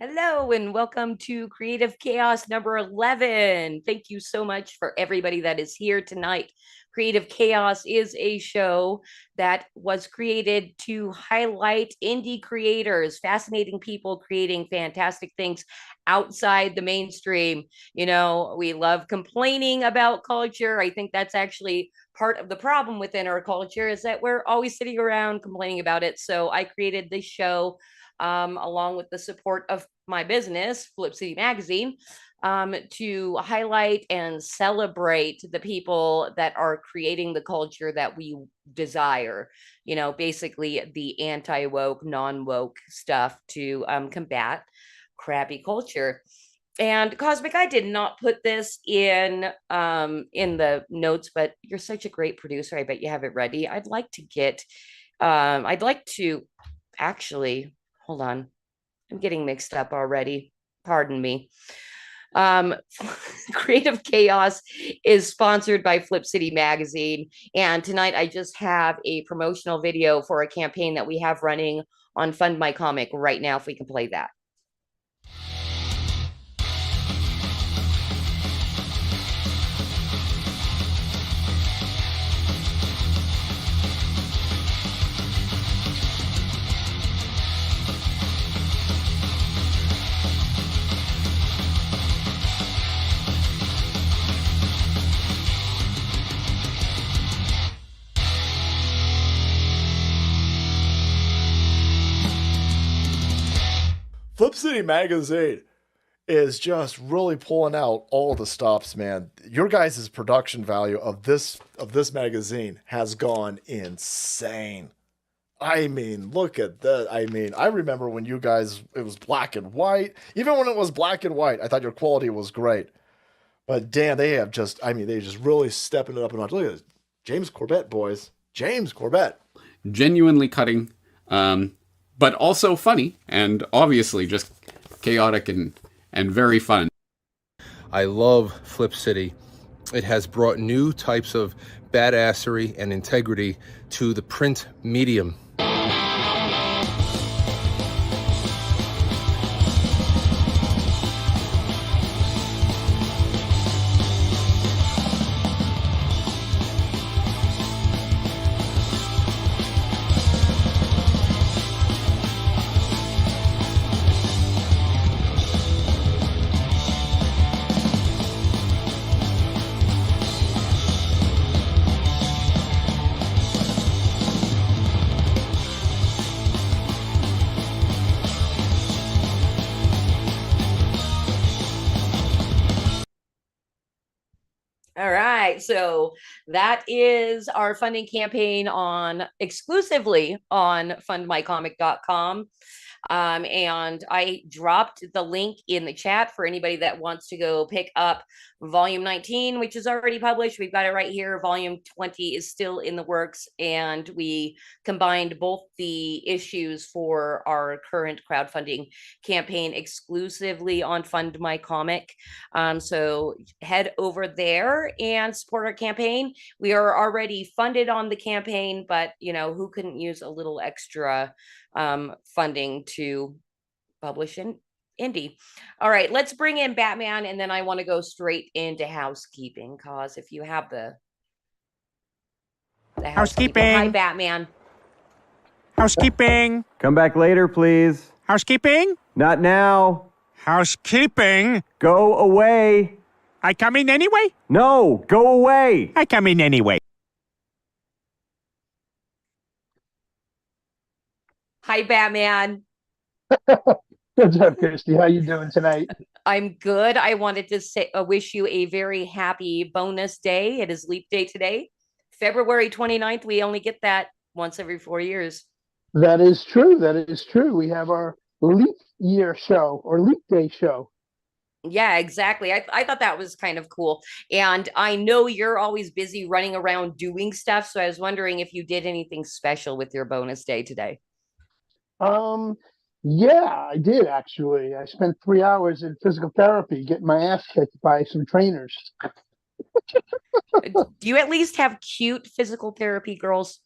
Hello and welcome to Creative Chaos number 11. Thank you so much for everybody that is here tonight. Creative Chaos is a show that was created to highlight indie creators, fascinating people creating fantastic things outside the mainstream. We love complaining about culture. I think that's actually part of the problem within our culture is that we're always sitting around complaining about it. So I created this show along with the support of my business, Flip City Magazine, to highlight and celebrate the people that are creating the culture that we desire. Basically the anti woke, non woke stuff to combat crappy culture. And Cosmic, I did not put this in the notes, but you're such a great producer. I bet you have it ready. I'd like to actually hold on. I'm getting mixed up already. Pardon me. Um, Creative Chaos is sponsored by Flip City Magazine. And tonight I just have a promotional video for a campaign that we have running on Fund My Comic right now, if we can play that. Flip City Magazine is just really pulling out all the stops, man. Your guys' production value of this magazine has gone insane. I mean, look at that. I mean, I remember when you guys it was black and white. Even when it was black and white, I thought your quality was great. But damn, they just really stepping it up a notch. Look at this. James Corbett, boys. James Corbett. Genuinely cutting, but also funny and obviously just chaotic and very fun. I love Flip City. It has brought new types of badassery and integrity to the print medium. All right. So that is our funding campaign on exclusively on fundmycomic.com. And I dropped the link in the chat for anybody that wants to go pick up volume 19, which is already published. We've got it right here. Volume 20 is still in the works, and we combined both the issues for our current crowdfunding campaign exclusively on Fund My Comic. So head over there and support our campaign. We are already funded on the campaign, but who couldn't use a little extra funding to publish in indie. All right, let's bring in Batman, and then I want to go straight into housekeeping, cause if you have the housekeeping. Hi, Batman. Housekeeping. Come back later, please. Housekeeping. Not now. Housekeeping. Go away. I come in anyway? No, go away. I come in anyway. Hi, Batman. What's up, Kirsty? How you doing tonight? I'm good. I wanted to say wish you a very happy bonus day. It is leap day today. February 29th. We only get that once every 4 years. That is true. That is true. We have our leap year show or leap day show. Yeah, exactly. I thought that was kind of cool. And I know you're always busy running around doing stuff. So I was wondering if you did anything special with your bonus day today. Yeah, I did actually. I spent 3 hours in physical therapy getting my ass kicked by some trainers. Do you at least have cute physical therapy girls?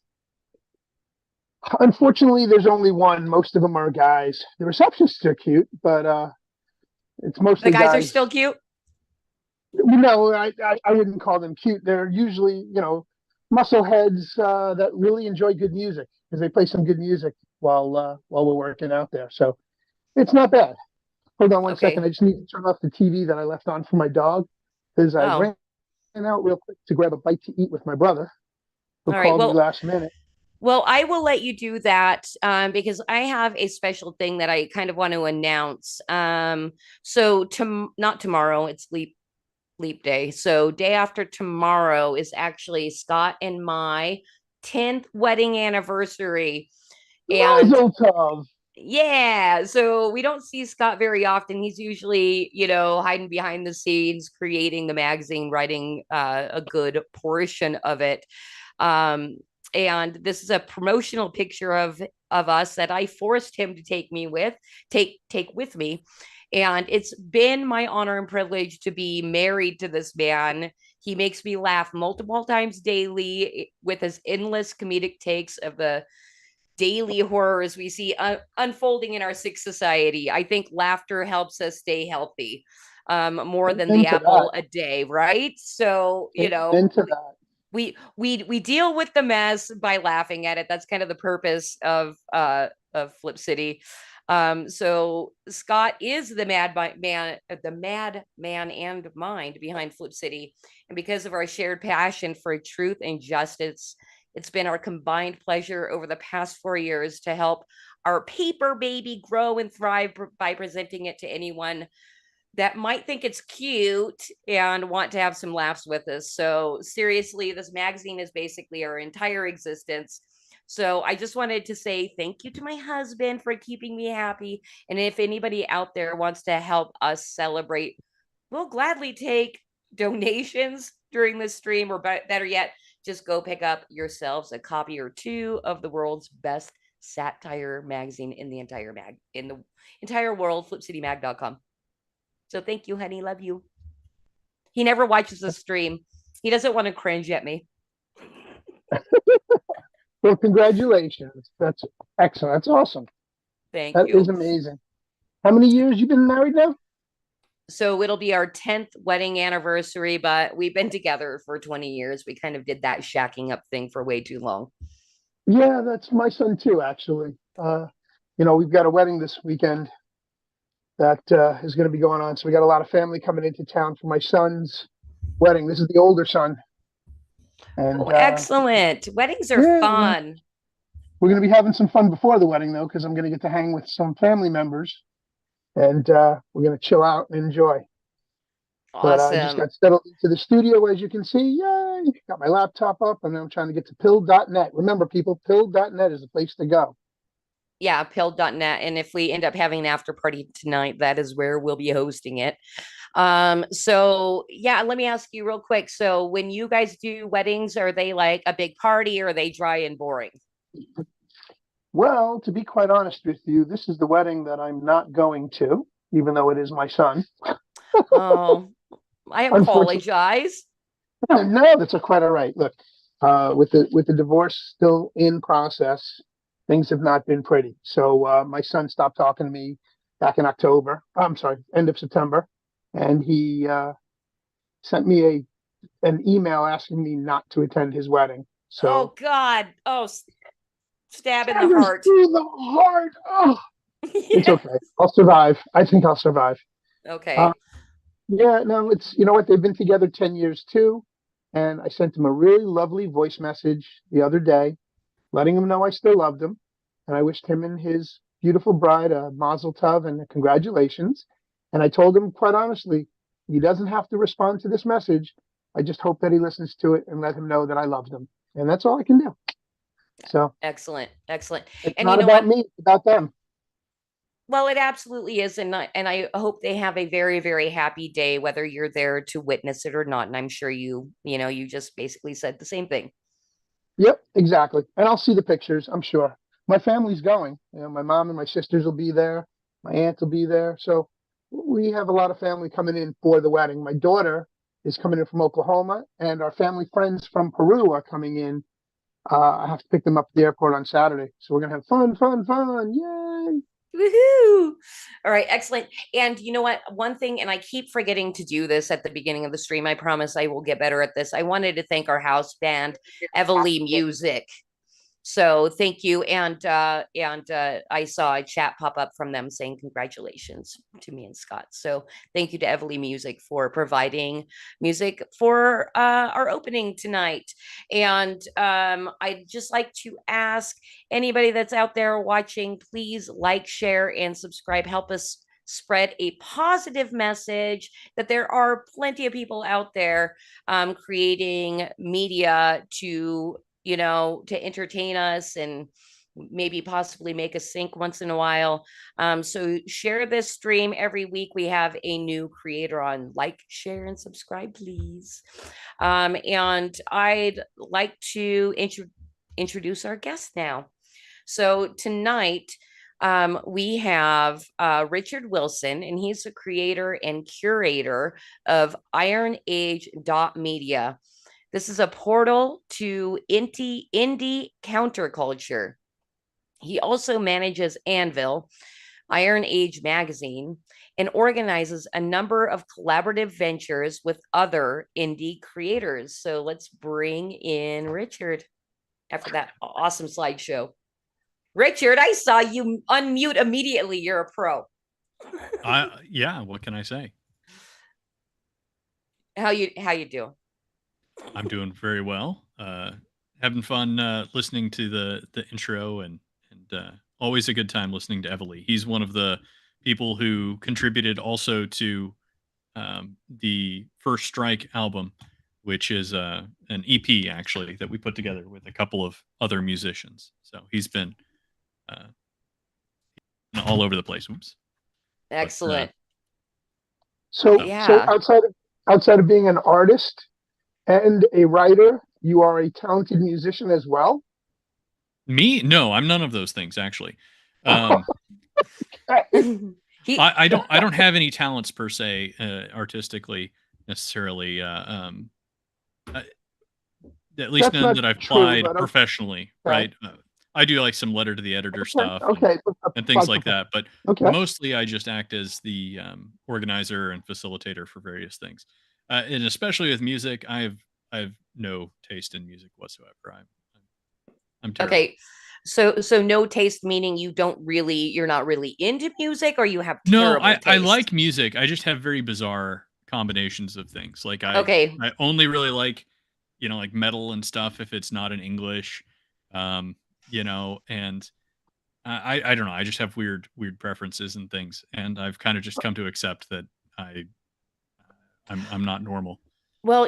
Unfortunately, there's only one. Most of them are guys. The receptionists are cute, but it's The mostly guys are guys. still cute. No, I wouldn't call them cute. They're usually, muscle heads that really enjoy good music because they play some good music while we're working out there. So it's not bad. Hold on one second. Okay. I just need to turn off the TV that I left on for my dog because I Oh, ran out real quick to grab a bite to eat with my brother who all right. called me Well, last minute. I will let you do that because I have a special thing that I kind of want to announce. So not tomorrow, it's leap day. So day after tomorrow is actually Scott and my 10th wedding anniversary. And Mazel tov. yeah, so we don't see Scott very often. He's usually, hiding behind the scenes, creating the magazine, writing a good portion of it. Um, and this is a promotional picture of us that I forced him to take with me. And it's been my honor and privilege to be married to this man. He makes me laugh multiple times daily with his endless comedic takes of the daily horrors we see unfolding in our sick society. I think laughter helps us stay healthy more than Amen the to that. apple a day, right? So, Amen to that. we deal with the mess by laughing at it. That's kind of the purpose of Flip City. So Scott is the mad man and mind behind Flip City, and because of our shared passion for truth and justice, it's been our combined pleasure over the past 4 years to help our paper baby grow and thrive by presenting it to anyone that might think it's cute and want to have some laughs with us. So, seriously, this magazine is basically our entire existence. So, I just wanted to say thank you to my husband for keeping me happy. And if anybody out there wants to help us celebrate, we'll gladly take donations during this stream, or better yet, just go pick up yourselves a copy or two of the world's best satire magazine in the entire world, flipcitymag.com. So thank you, honey. Love you. He never watches the stream. He doesn't want to cringe at me. Well, congratulations. That's excellent. That's awesome. Thank That is you. amazing. How many years you been married now? So it'll be our 10th wedding anniversary, but we've been together for 20 years. We kind of did that shacking up thing for way too long. Yeah, that's my son too, actually. We've got a wedding this weekend that is going to be going on. So we got a lot of family coming into town for my son's wedding. This is the older son. Oh, And excellent. Weddings are yeah, fun. we're going to be having some fun before the wedding, though, because I'm going to get to hang with some family members and we're going to chill out and enjoy. But I just Awesome. got settled into the studio, as you can see. Yay! Got my laptop up, and I'm trying to get to pill.net. Remember, people, pill.net is the place to go. Yeah, pill.net. And if we end up having an after party tonight, that is where we'll be hosting it. So yeah, let me ask you real quick. So when you guys do weddings, are they like a big party or are they dry and boring? Well, to be quite honest with you, this is the wedding that I'm not going to, even though it is my son. Oh, I Unfortunately, apologize. no, that's quite all right. Look, with the divorce still in process, things have not been pretty. So my son stopped talking to me back in October. I'm sorry, end of September, and he sent me an email asking me not to attend his wedding. Oh So God. Oh, stab in the daggers heart. through the heart. Oh, it's Yeah. okay. I'll survive. I think I'll survive. Uh, Okay. yeah, no, it's you know what? They've been together 10 years too. And I sent him a really lovely voice message the other day, letting him know I still loved him. And I wished him and his beautiful bride a mazel tov and a congratulations. And I told him quite honestly, he doesn't have to respond to this message. I just hope that he listens to it and let him know that I loved him. And that's all I can do. So Excellent. Excellent. it's And you not know about what? me, it's about them. Well, it absolutely is. And I hope they have a very, very happy day, whether you're there to witness it or not. And I'm sure you just basically said the same thing. Yep, exactly. And I'll see the pictures, I'm sure. My family's going. My mom and my sisters will be there. My aunt will be there. So we have a lot of family coming in for the wedding. My daughter is coming in from Oklahoma, and our family friends from Peru are coming in I have to pick them up at the airport on Saturday. So we're gonna have fun, fun, fun. Yay! Woohoo! All right, excellent. And you know what? One thing, and I keep forgetting to do this at the beginning of the stream. I promise I will get better at this. I wanted to thank our house band, Everly Music. So thank you. And I saw a chat pop up from them saying congratulations to me and Scott. So thank you to Everly Music for providing music for our opening tonight. And I'd just like to ask anybody that's out there watching, please like, share, and subscribe. Help us spread a positive message that there are plenty of people out there creating media to to entertain us and maybe possibly make us think once in a while. So share this stream every week. We have a new creator on. Like, share, and subscribe, please. And I'd like to introduce our guest now. So tonight, we have Richard Wilson, and he's the creator and curator of Iron Age Media. This is a portal to indie counterculture. He also manages Anvil, Iron Age magazine, and organizes a number of collaborative ventures with other indie creators. So let's bring in Richard after that awesome slideshow. Richard, I saw you unmute immediately. You're a pro. Yeah, what can I say? How you do? I'm doing very well. Having fun listening to the intro and always a good time listening to Evely. He's one of the people who contributed also to the First Strike album, which is an EP actually that we put together with a couple of other musicians. So he's been all over the place. Oops. Excellent. So Yeah. outside of being an artist and a writer, you are a talented musician as well. Me? No, I'm none of those things actually. I don't have any talents per se artistically necessarily. At least That's none not that I've true, applied but professionally, okay. right? I do like some letter to the editor stuff Okay. and things like that, but Okay. mostly I just act as the organizer and facilitator for various things. And especially with music, I have no taste in music whatsoever. I'm terrible. Okay. So no taste meaning you're not really into music, or you have No, terrible taste. I like music. I just have very bizarre combinations of things. Like Okay. I only really like, like metal and stuff if it's not in English. And I don't know. I just have weird preferences and things, and I've kind of just come to accept that I'm not normal. Well,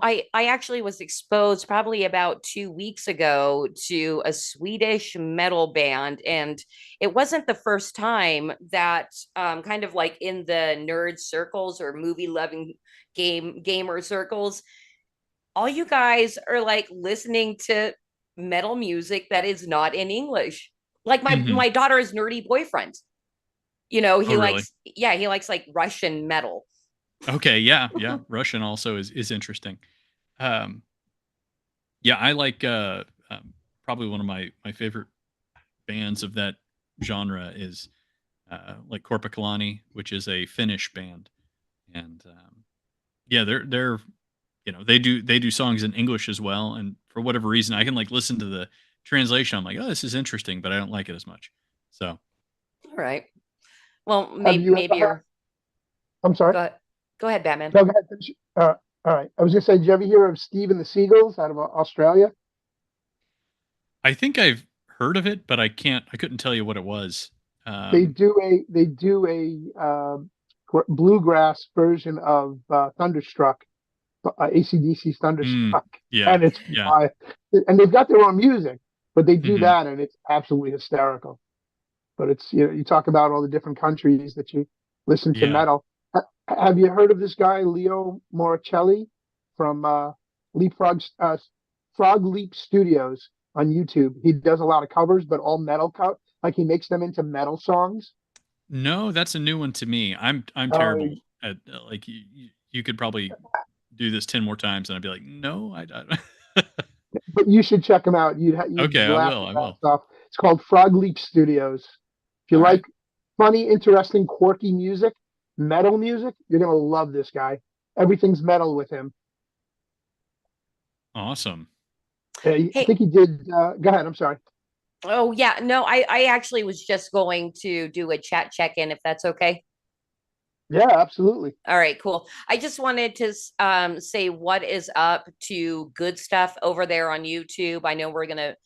I actually was exposed probably about 2 weeks ago to a Swedish metal band, and it wasn't the first time that kind of like in the nerd circles or movie loving gamer circles, all you guys are like listening to metal music that is not in English. Like my daughter's nerdy boyfriend. He really? likes like Russian metal. Okay, yeah. Russian also is interesting. Yeah, I like probably one of my favorite bands of that genre is like Korpikalani, which is a Finnish band, and yeah, they're they do songs in English as well, and for whatever reason, I can like listen to the translation. I'm like, oh, this is interesting, but I don't like it as much. So, all right. Well, Have you maybe you're. I'm sorry. Go ahead, Batman. No, go ahead. All right. I was going to say, did you ever hear of Steve and the Seagulls out of Australia? I think I've heard of it, but I couldn't tell you what it was. They do a bluegrass version of Thunderstruck, AC/DC's Thunderstruck, yeah, and it's and they've got their own music, but they do that, and it's absolutely hysterical. But it's you talk about all the different countries that you listen to metal. Have you heard of this guy Leo Moricelli from Frog Leap Studios on YouTube? He does a lot of covers, but all metal like he makes them into metal songs. No, that's a new one to me. I'm terrible at like you could probably do this 10 more times and I'd be like, no, I don't. but you should check them out. You'd Okay, I laugh will. I your ass will. off. It's called Frog Leap Studios. If you All right. like funny, interesting, quirky music, metal music, you're gonna love this guy. Everything's metal with him. Awesome. I Hey, think he did. Go ahead. I'm sorry. oh yeah, no, I actually was just going to do a chat check-in if that's okay. Yeah, absolutely. All right, cool. I just wanted to say what is up to good stuff over there on YouTube. I know we're gonna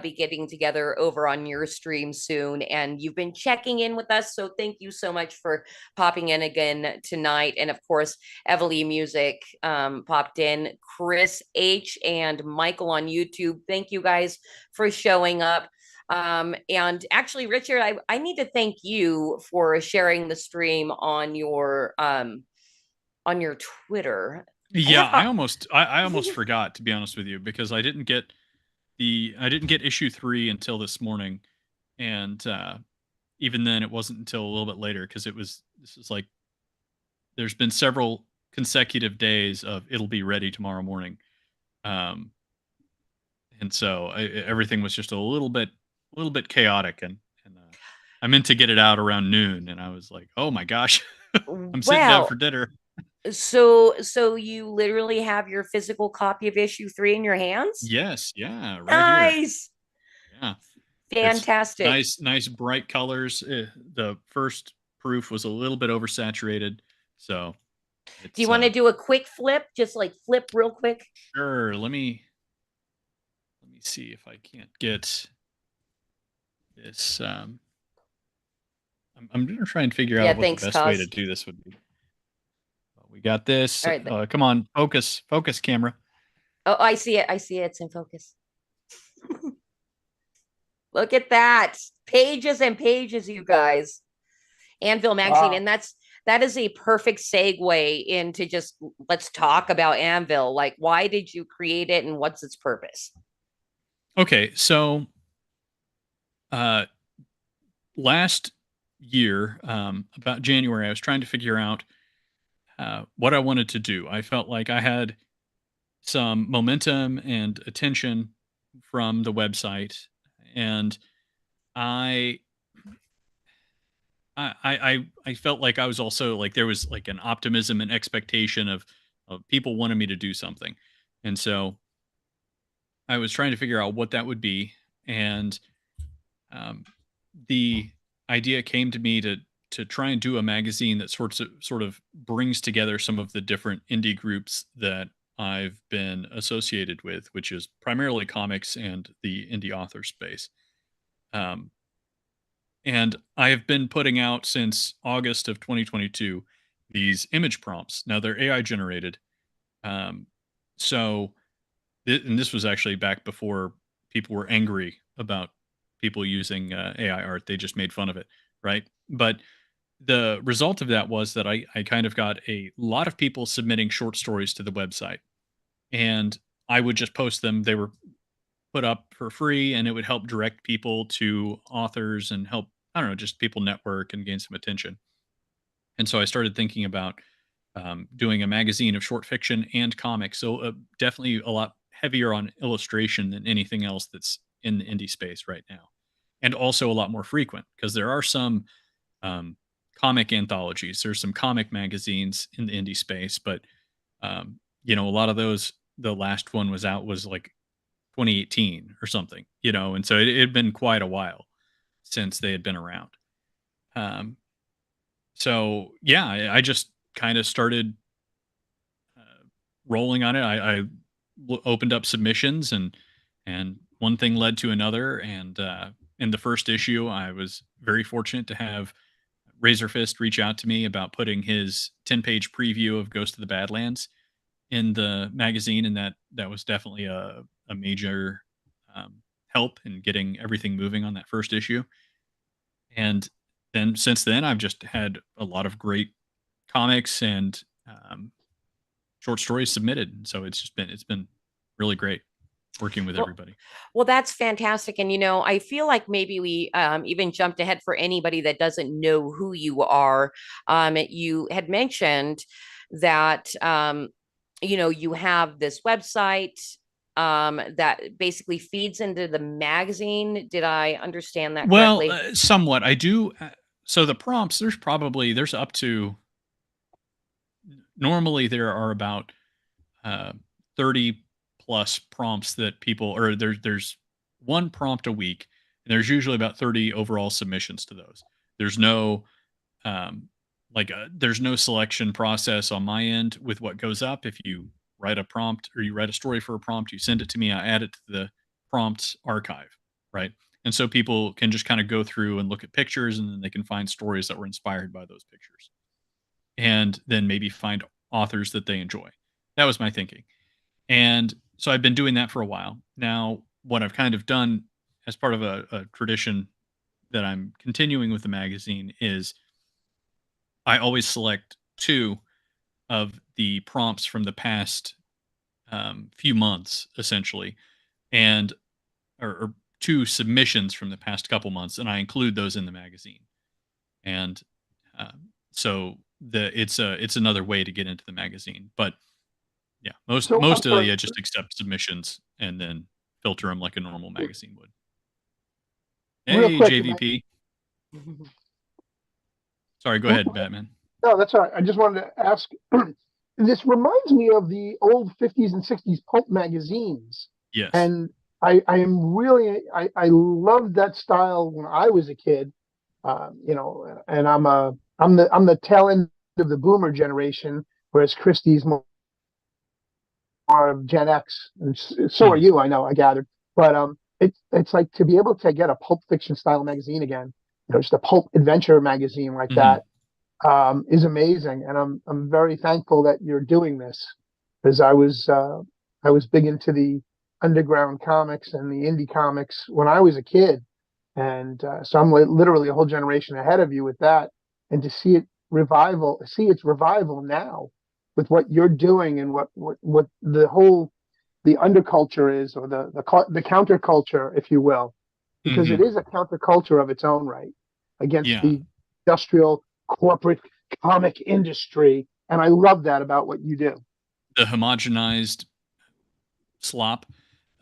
be getting together over on your stream soon, and you've been checking in with us. So thank you so much for popping in again tonight. And of course, Evely Music popped in, Chris H and Michael on YouTube. Thank you guys for showing up. And actually, Richard, I need to thank you for sharing the stream on your Twitter. Yeah, I almost forgot, to be honest with you, because I didn't get issue 3 until this morning, and even then it wasn't until a little bit later, because this is like there's been several consecutive days of it'll be ready tomorrow morning. Um and so everything was just a little bit chaotic, and I meant to get it out around noon, and I was like, "Oh my gosh, I'm sitting down for Well, dinner." so you literally have your physical copy of issue 3 in your hands? Yes, yeah, right here. Nice. Yeah. It's Fantastic. nice bright colors. The first proof was a little bit oversaturated, so Do you it's want to do a quick flip? Just like flip real quick? sure. Let me see if I can't get this. I'm gonna try and figure Yeah, out what the thanks, best way to Cos. do this would be. We got this. All right. Come on, focus, camera. Oh, I see it. I see it. It's in focus. Look at that. Pages and pages, you guys. Anvil magazine. Wow. And that is a perfect segue into just let's talk about Anvil. Like, why did you create it and what's its purpose? Okay, so uh, last year, about January, I was trying to figure out what I wanted to do. I felt like I had some momentum and attention from the website, and I I felt like I was also like there was like an optimism and expectation of people wanting me to do something, and so I was trying to figure out what that would be, and um, the idea came to me to try and do a magazine that sort of brings together some of the different indie groups that I've been associated with, which is primarily comics and the indie author space. Um, and I have been putting out since August of 2022 these image prompts. Now they're AI generated. Um, so, and this was actually back before people were angry about people using AI art. They just made fun of it, right? But the result of that was that I kind of got a lot of people submitting short stories to the website, and I would just post them. They were put up for free, and it would help direct people to authors and help, I don't know, just people network and gain some attention. And so I started thinking about doing a magazine of short fiction and comics. So definitely a lot heavier on illustration than anything else that's in the indie space right now, and also a lot more frequent because there are some um, comic anthologies. There's some comic magazines in the indie space, but a lot of those. The last one was like 2018 or something, and so it had been quite a while since they had been around. Um, so yeah, I just kind of started rolling on it. Opened up submissions, and one thing led to another. And in the first issue, I was very fortunate to have Razorfist reach out to me about putting his 10-page preview of Ghost of the Badlands in the magazine, and that was definitely a major help in getting everything moving on that first issue. And then since then, I've just had a lot of great comics and short stories submitted. So it's been really great working with Well, everybody. well, that's fantastic. And, I feel like maybe we even jumped ahead for anybody that doesn't know who you are. You had mentioned that, you have this website that basically feeds into the magazine. Did I understand that Well, correctly? somewhat. I do. So the prompts, there's up to, normally there are about 30 plus prompts that people, or there's one prompt a week, and there's usually about 30 overall submissions to those. There's no um, there's no selection process on my end with what goes up. If you write a prompt or you write a story for a prompt, you send it to me, I add it to the prompts archive, right? And so people can just kind of go through and look at pictures, and then they can find stories that were inspired by those pictures, and then maybe find authors that they enjoy. That was my thinking. And so I've been doing that for a while. Now, what I've kind of done as part of a tradition that I'm continuing with the magazine is I always select two of the prompts from the past few months, essentially, and or two submissions from the past couple months, and I include those in the magazine. And uh, so it's another way to get into the magazine. But yeah, So I'm mostly sorry, I just accept submissions and then filter them like a normal magazine would. real Hey, quick. JVP. Sorry, go ahead, Batman. No, that's all right. I just wanted to ask. This reminds me of the old 50s and 60s pulp magazines, Yes. and I am really I loved that style when I was a kid. And I'm the tail end of the boomer generation, whereas Christie's more of Gen X, and so are Mhm. you. I know, I gathered, but it's like to be able to get a pulp fiction style magazine again, just a pulp adventure magazine like Mhm. that, is amazing, and I'm very thankful that you're doing this, because I was big into the underground comics and the indie comics when I was a kid, and so I'm literally a whole generation ahead of you with that, and to see its revival now with what you're doing and what the underculture is, or the counterculture, if you will, because it Mhm. is a counterculture of its own right against Yeah. the industrial corporate comic industry. And I love that about what you do. The homogenized slop.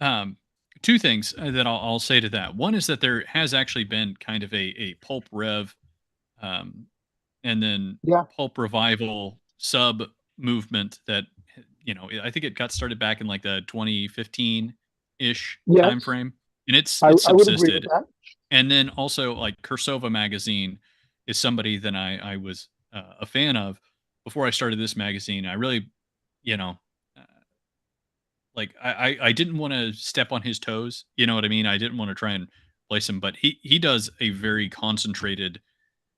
Um, two things that I'll say to that. One is that there has actually been kind of a pulp rev, um, and then Yeah. pulp revival sub movement that, I think it got started back in like the 2015 ish time Yes. frame, and it's I would agree with subsisted. that. And then also like Kursova magazine is somebody that I was a fan of before I started this magazine. I really, you know, uh, like I didn't want to step on his toes. You know what I mean? I didn't want to try and place him, but he does a very concentrated,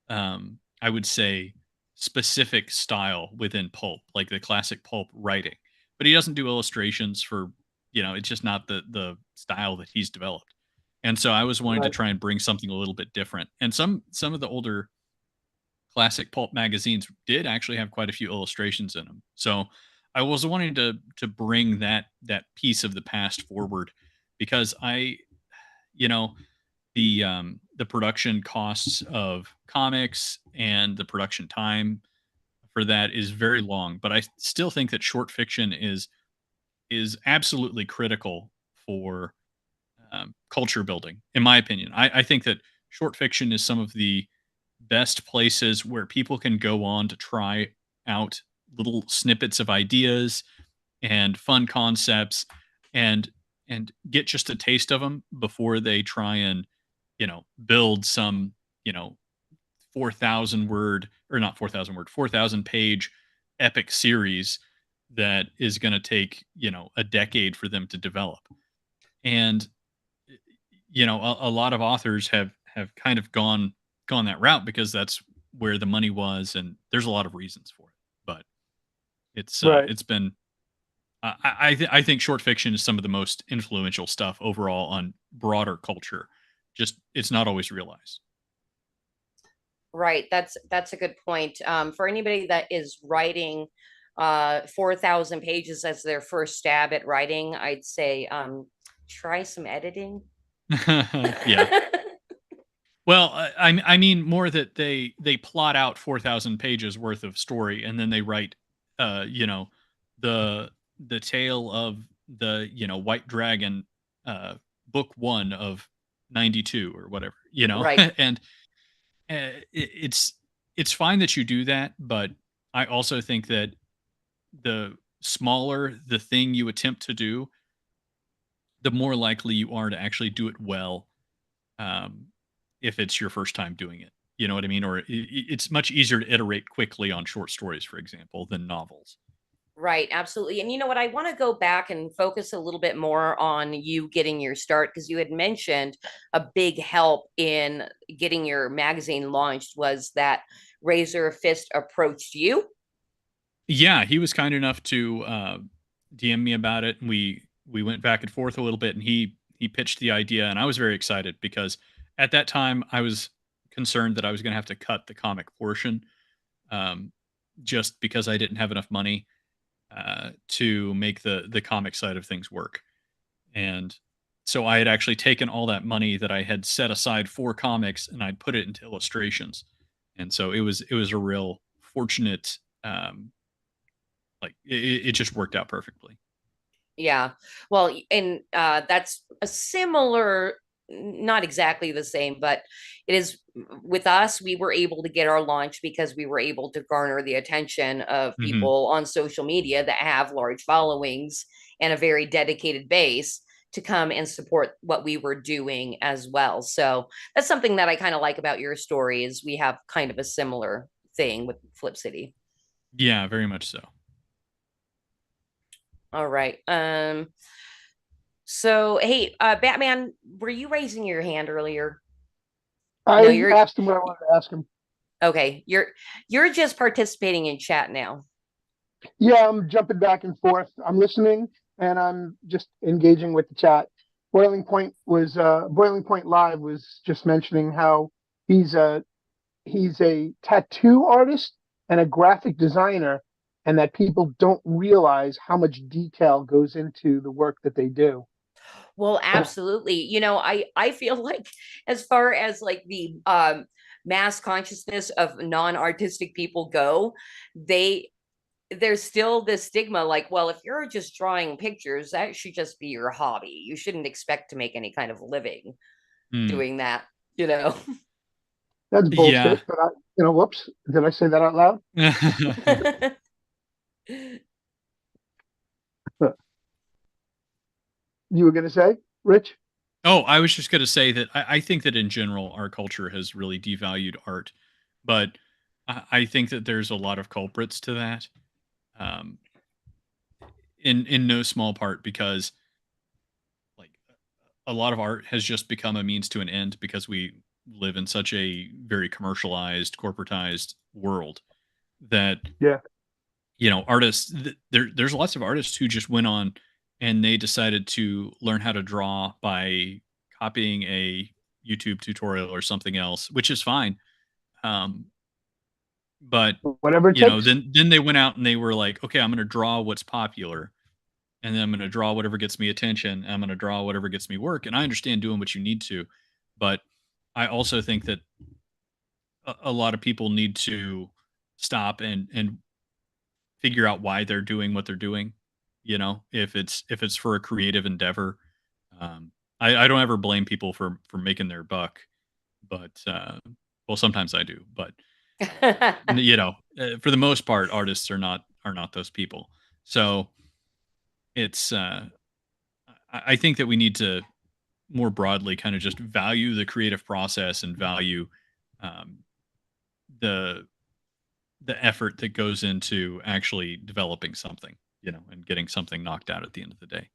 I would say, specific style within pulp, like the classic pulp writing. But he doesn't do illustrations for, it's just not the style that he's developed. And so I was wanting to Right. try and bring something a little bit different. And some of the older classic pulp magazines did actually have quite a few illustrations in them. So I was wanting to bring that piece of the past forward, because you know, the production costs of comics and the production time for that is very long, but I still think that short fiction is absolutely critical for culture building, in my opinion. I think that short fiction is some of the best places where people can go on to try out little snippets of ideas and fun concepts, and get just a taste of them before they try and build some 4,000 word, or not 4,000 word, 4,000 page epic series that is going to take a decade for them to develop. And a lot of authors have kind of gone that route because that's where the money was, and there's a lot of reasons for it. But Right. it's been, I think short fiction is some of the most influential stuff overall on broader culture. Just it's not always realized. Right. That's a good point. For anybody that is writing 4,000 pages as their first stab at writing, I'd say try some editing. Yeah. Well, I mean more that they plot out 4,000 pages worth of story, and then they write, the the tale of the White Dragon book 1 of 92 or whatever, Right. and it's fine that you do that, but I also think that the smaller the thing you attempt to do, the more likely you are to actually do it well, um, if it's your first time doing it. You know what I mean? Or it's much easier to iterate quickly on short stories, for example, than novels. Right, absolutely. And you know what? I want to go back and focus a little bit more on you getting your start because you had mentioned a big help in getting your magazine launched was that Razor Fist approached you. Yeah, he was kind enough to DM me about it, and we went back and forth a little bit, and he pitched the idea, and I was very excited because at that time I was concerned that I was going to have to cut the comic portion, um, just because I didn't have enough money to make the comic side of things work, and so I had actually taken all that money that I had set aside for comics, and I'd put it into illustrations, and so it was a real fortunate. Like it just worked out perfectly. Yeah. Well, and that's a similar, not exactly the same, but it is with us. We were able to get our launch because we were able to garner the attention of Hmm. people on social media that have large followings and a very dedicated base to come and support what we were doing as well. So that's something that I kind of like about your story is we have kind of a similar thing with Flip City. Yeah, very much so. All right. So, hey, Batman, were you raising your hand earlier? No, I you're asked him what I wanted to ask him. okay. You're just participating in chat now. Yeah, I'm jumping back and forth. I'm listening and I'm just engaging with the chat. Boiling Point Live was just mentioning how he's a he's a tattoo artist and a graphic designer, and that people don't realize how much detail goes into the work that they do. Well, absolutely. You know, I feel like as far as like the mass consciousness of non-artistic people go, they there's still this stigma like, well, if you're just drawing pictures, that should just be your hobby. You shouldn't expect to make any kind of living Mm. doing that, you know. That's Yeah. bullshit. But whoops, did I say that out loud? You were gonna say, Rich? Oh, I was just going to say that I think that in general, our culture has really devalued art, but I think that there's a lot of culprits to that. Um, in no small part because like a lot of art has just become a means to an end because we live in such a very commercialized, corporatized world that Yeah. artists there's lots of artists who just went on and they decided to learn how to draw by copying a YouTube tutorial or something else, which is fine. Um, but Whatever it takes. then they went out and they were like, okay, I'm going to draw what's popular, and then I'm going to draw whatever gets me attention. And I'm going to draw whatever gets me work. And I understand doing what you need to, but I also think that a lot of people need to stop and figure out why they're doing what they're doing. If it's for a creative endeavor. I don't ever blame people for making their buck, but well, sometimes I do, but for the most part, artists are not those people. So it's I think that we need to more broadly kind of just value the creative process and value um, the the effort that goes into actually developing something, and getting something knocked out at the end of the day.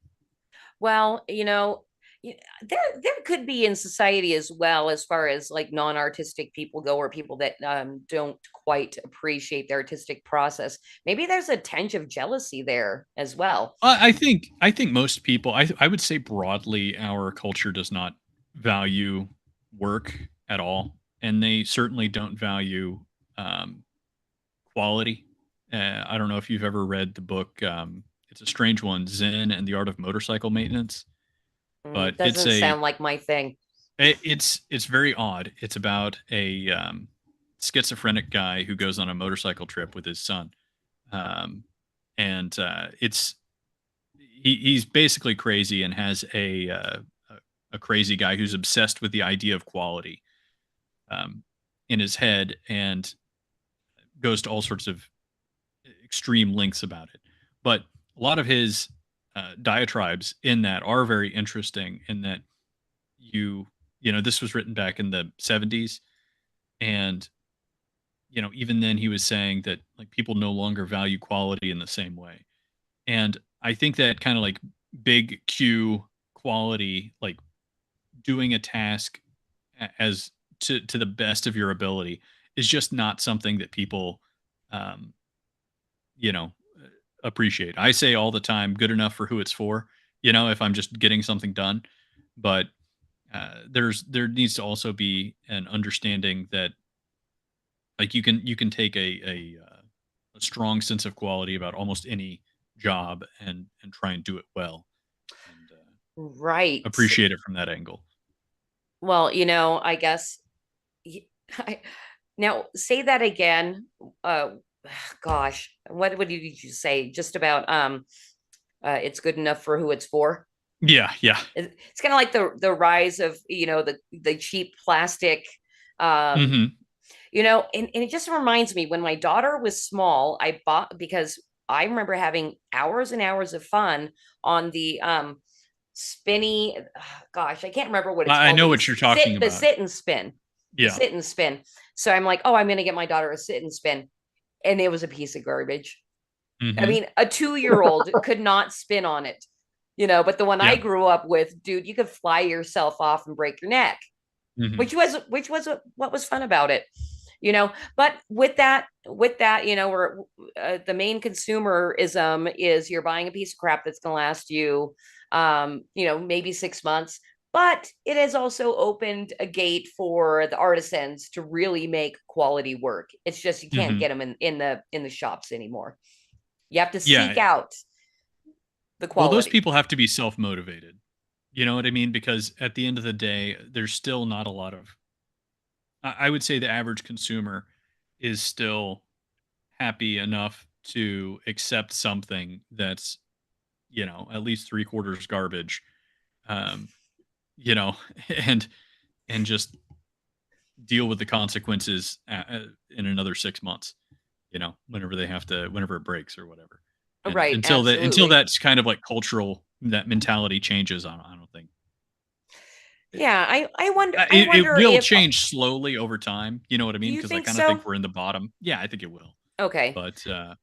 Well, there could be in society as well, as far as like non-artistic people go, or people that don't quite appreciate the artistic process. Maybe there's a tinge of jealousy there as well. I think most people, I would say broadly, our culture does not value work at all, and they certainly don't value um, quality. I don't know if you've ever read the book. It's a strange one, Zen and the Art of Motorcycle Maintenance, but it's Doesn't a sound like my thing. it's very odd. It's about a schizophrenic guy who goes on a motorcycle trip with his son, um, and it's he's basically crazy and has a crazy guy who's obsessed with the idea of quality um, in his head and goes to all sorts of extreme lengths about it. But a lot of his diatribes in that are very interesting. In that this was written back in the 70s, and even then he was saying that like people no longer value quality in the same way. And I think that kind of like big Q quality, like doing a task as to the best of your ability, is just not something that people, um, you know, appreciate. I say all the time, good enough for who it's for. If I'm just getting something done, but there needs to also be an understanding that like you can take a strong sense of quality about almost any job and try and do it well and Right. appreciate it from that angle. Well, I guess y- I, now say that again. Uh, gosh, what did you say? Just about it's good enough for who it's for. Yeah, yeah. It's kind of like the rise of the cheap plastic, um, Hmm. and it just reminds me when my daughter was small, I bought because I remember having hours and hours of fun on the spinny. Gosh, I can't remember what it's I called. know what you're talking The about. sit and spin, the Yeah. sit and spin. So I'm like, oh, I'm gonna get my daughter a sit and spin, and it was a piece of garbage. I Hmm. mean, a 2-year-old could not spin on it, but the one I Yeah. grew up with, dude, you could fly yourself off and break your neck, Hmm. which was what was fun about it. But with that, we're the main consumerism is you're buying a piece of crap that's going to last you maybe 6 months, but it has also opened a gate for the artisans to really make quality work. It's just you can't Hmm. get them in the shops anymore. You have to seek Yeah. out the Well, those quality. people have to be self motivated. You know what I mean? Because at the end of the day, there's still not a lot of. I would say the average consumer is still happy enough to accept something that's at least three quarters garbage, um, you know, and just deal with the consequences in another 6 months. Whenever it breaks or whatever. And Right, until absolutely. that's kind of like cultural, that mentality changes. I don't think Yeah, I wonder it will if change slowly over time. You know what I do mean? you Because I think kind of think so? we're in the bottom. Yeah, I think it will. Okay. But I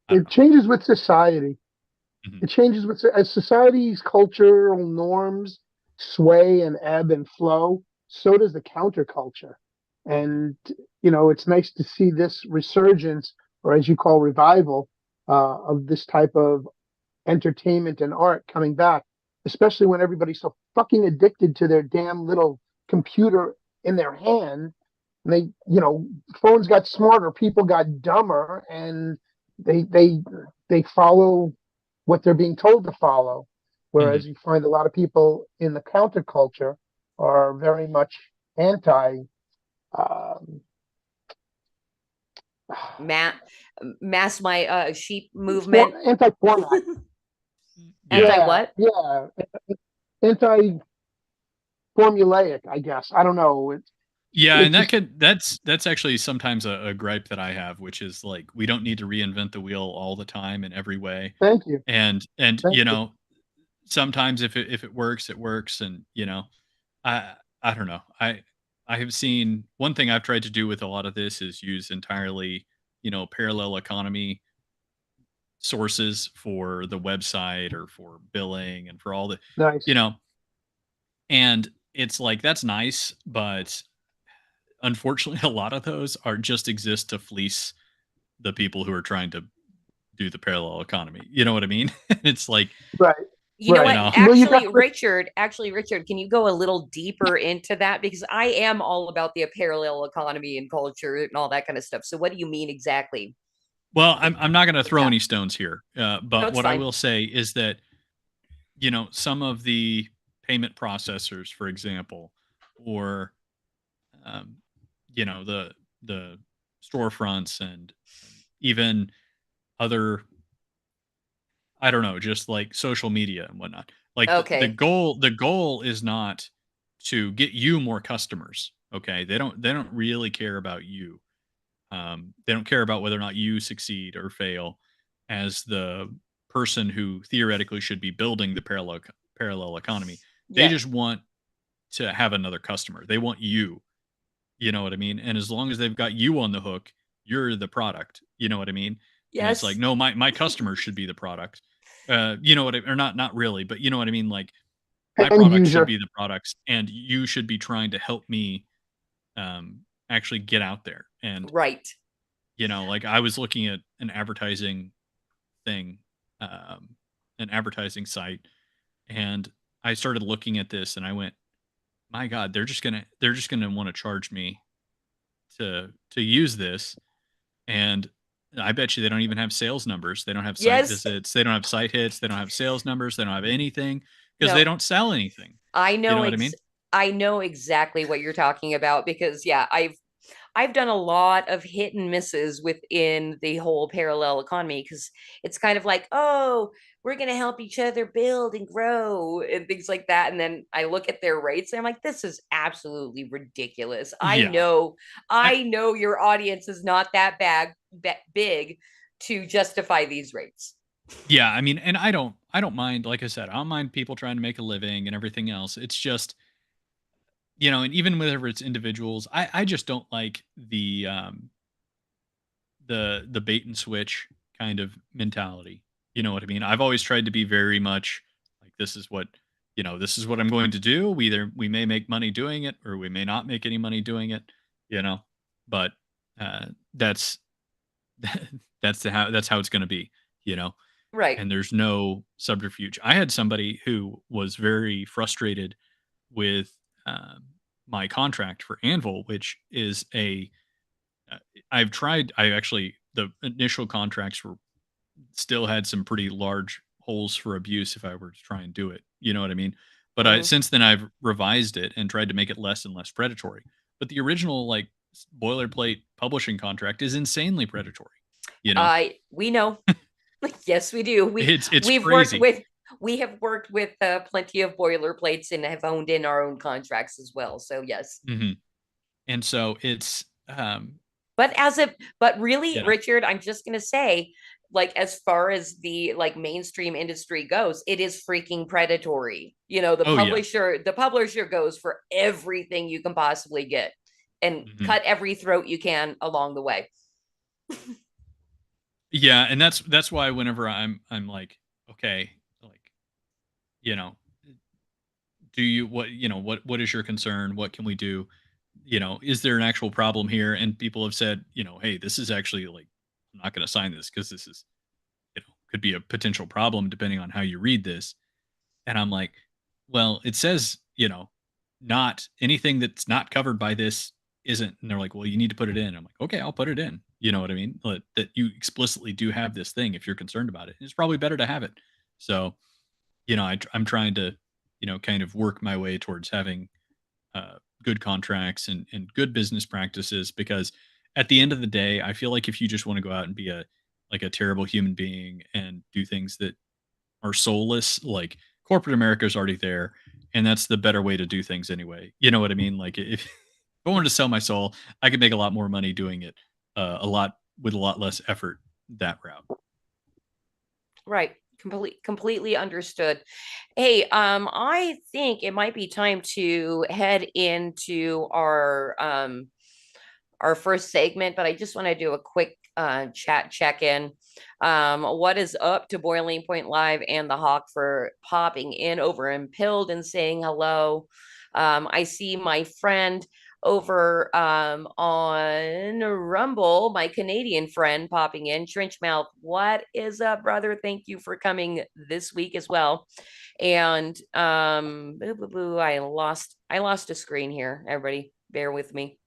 don't It know. changes with society. Mhm. It changes with as society's cultural norms sway and ebb and flow. So does the counterculture, and it's nice to see this resurgence, or as you call revival, of this type of entertainment and art coming back, especially when everybody's so fucking addicted to their damn little computer in their hand. And phones got smarter, people got dumber, and they they they follow what they're being told to follow. Whereas Mhm. you find a lot of people in the counterculture are very much anti. Um, Ma- mass my sheep movement. Anti format. Yeah. Anti Yeah, what? yeah. Anti formulaic, I guess. I don't know. Yeah, and It's just that's actually sometimes a gripe that I have, which is like we don't need to reinvent the wheel all the time in every way. thank you. And Thank you. sometimes if it works, it works. And I don't know. I have seen one thing I've tried to do with a lot of this is use entirely, parallel economy sources for the website or for billing and for all the you Nice. know, and it's like that's nice, but unfortunately a lot of those are just exist to fleece the people who are trying to do the parallel economy. You know what I mean? It's like, Right. You know you Right. what? know, Well, you got Richard, can you go a little deeper into that? Because I am all about the parallel economy and culture and all that kind of stuff. So what do you mean exactly well, I'm not going to with throw that? any stones here, No, but it's what I fine. will say is that some of the payment processors, for example, or um, the storefronts and even other I don't know, just like social media and whatnot. Like Okay. the goal is not to get you more customers. Okay. They don't really care about you. They don't care about whether or not you succeed or fail as the person who theoretically should be building the parallel economy. They Yes. just want to have another customer. They want you. You know what I mean? And as long as they've got you on the hook, you're the product. You know what I mean? And it's like, Yes. no, my customers should be the product. You know what I, or not really, but you know what I mean? Like my End products should user. be the products, and you should be trying to help me actually get out there. And Right. like I was looking at thing, um, an advertising site, and I started looking at this, and I went, my God, they're just gonna want to charge me to use this. And I bet you they don't even have sales numbers. They don't have site Yes. visits. They don't have site hits. They don't have sales numbers. They don't have anything because they No. don't sell anything. I You know know what I ex mean? I know exactly what you're talking about because yeah, I've done a lot of hit and misses within the whole parallel economy because it's kind of like, oh, we're going to help each other build and grow and things like that. And then I look at their rates and I'm like, this is absolutely ridiculous. Yeah. I I know your audience is not that big to justify these rates. yeah, I mean, and I don't mind, like I said, I don't mind people trying to make a living and everything else. It's just, and even whenever it's individuals, I just don't like the bait and switch kind of mentality. You know what I mean? I've always tried to be very much like this is what I'm going to do. We may make money doing it or we may not make any money doing it, you know. But that's that's how it's going to be, you know. Right. And there's no subterfuge. I had somebody who was very frustrated with my contract for Anvil, which is uh, I actually, the initial contracts were still had some pretty large holes for abuse if I were to try and do it. You know what I mean? But Mhm. since then I've revised it and tried to make it less and less predatory. But the original like boilerplate publishing contract is insanely predatory. You know, We know. Yes, we do. it's We've worked crazy. with we have worked with plenty of boilerplates and have owned in our own contracts as well. So yes. Hmm. And so it's But but really, yeah. Richard, I'm just gonna say, like as far as the like mainstream industry goes, it is freaking predatory. You know, Oh yeah. the publisher goes for everything you can possibly get and Hmm. cut every throat you can along the way. Yeah, and that's why whenever I'm like, okay, like, you know, do you what is your concern? What can we do? Is there an actual problem here? And people have said, hey, this is actually like, I'm not going to sign this because this is, could be a potential problem depending on how you read this. And I'm like, well, it says, not anything that's not covered by this isn't. And they're like, well, you need to put it in. I'm like, okay, I'll put it in. You know what I mean? That you explicitly do have this thing if you're concerned about it. It's probably better to have it. So, I'm trying to, kind of work my way towards having good contracts and good business practices because at the end of the day, I feel like if you just want to go out and be a terrible human being and do things that are soulless, like corporate America is already there, and that's the better way to do things anyway. You know what I mean? Like if I wanted to sell my soul, I could make a lot more money doing it, a lot less effort that route. Right. Completely understood. Hey, I think it might be time to head into our first segment, but I just want to do a quick chat check in. What is up to Boiling Point Live and the Hawk for popping in over in Pilled and saying hello? I see my friend over on Rumble, my Canadian friend popping in. Trenchmouth, what is up, brother? Thank you for coming this week as well. And I lost a screen here. Everybody, bear with me.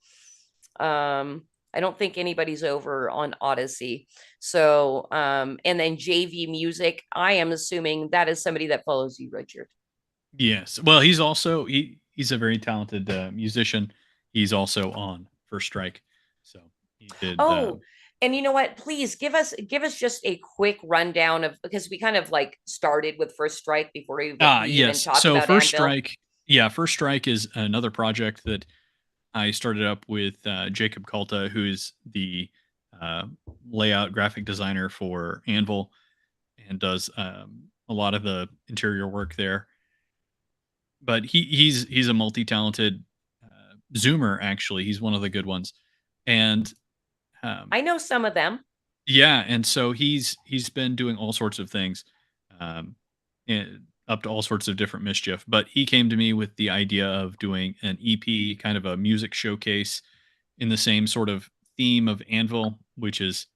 I don't think anybody's over on Odyssey. So, and then JV Music, I am assuming that is somebody that follows you, Richard. Yes. Well, he's a very talented musician. He's also on First Strike, so he did. Oh, And you know what? Please give us just a quick rundown of, because we kind of like started with First Strike before we even Yes. talked So about First Anvil. Strike, yeah, First Strike is another project that I started up with Jacob Kalta, who is the uh, layout graphic designer for Anvil and does a lot of the interior work there. But he's a multi-talented zoomer. Actually, he's one of the good ones, and um, I know some of them. yeah, and so he's been doing all sorts of things, um, up to all sorts of different mischief. But he came to me with the idea of doing an EP, kind of a music showcase, in the same sort of theme of Anvil, which is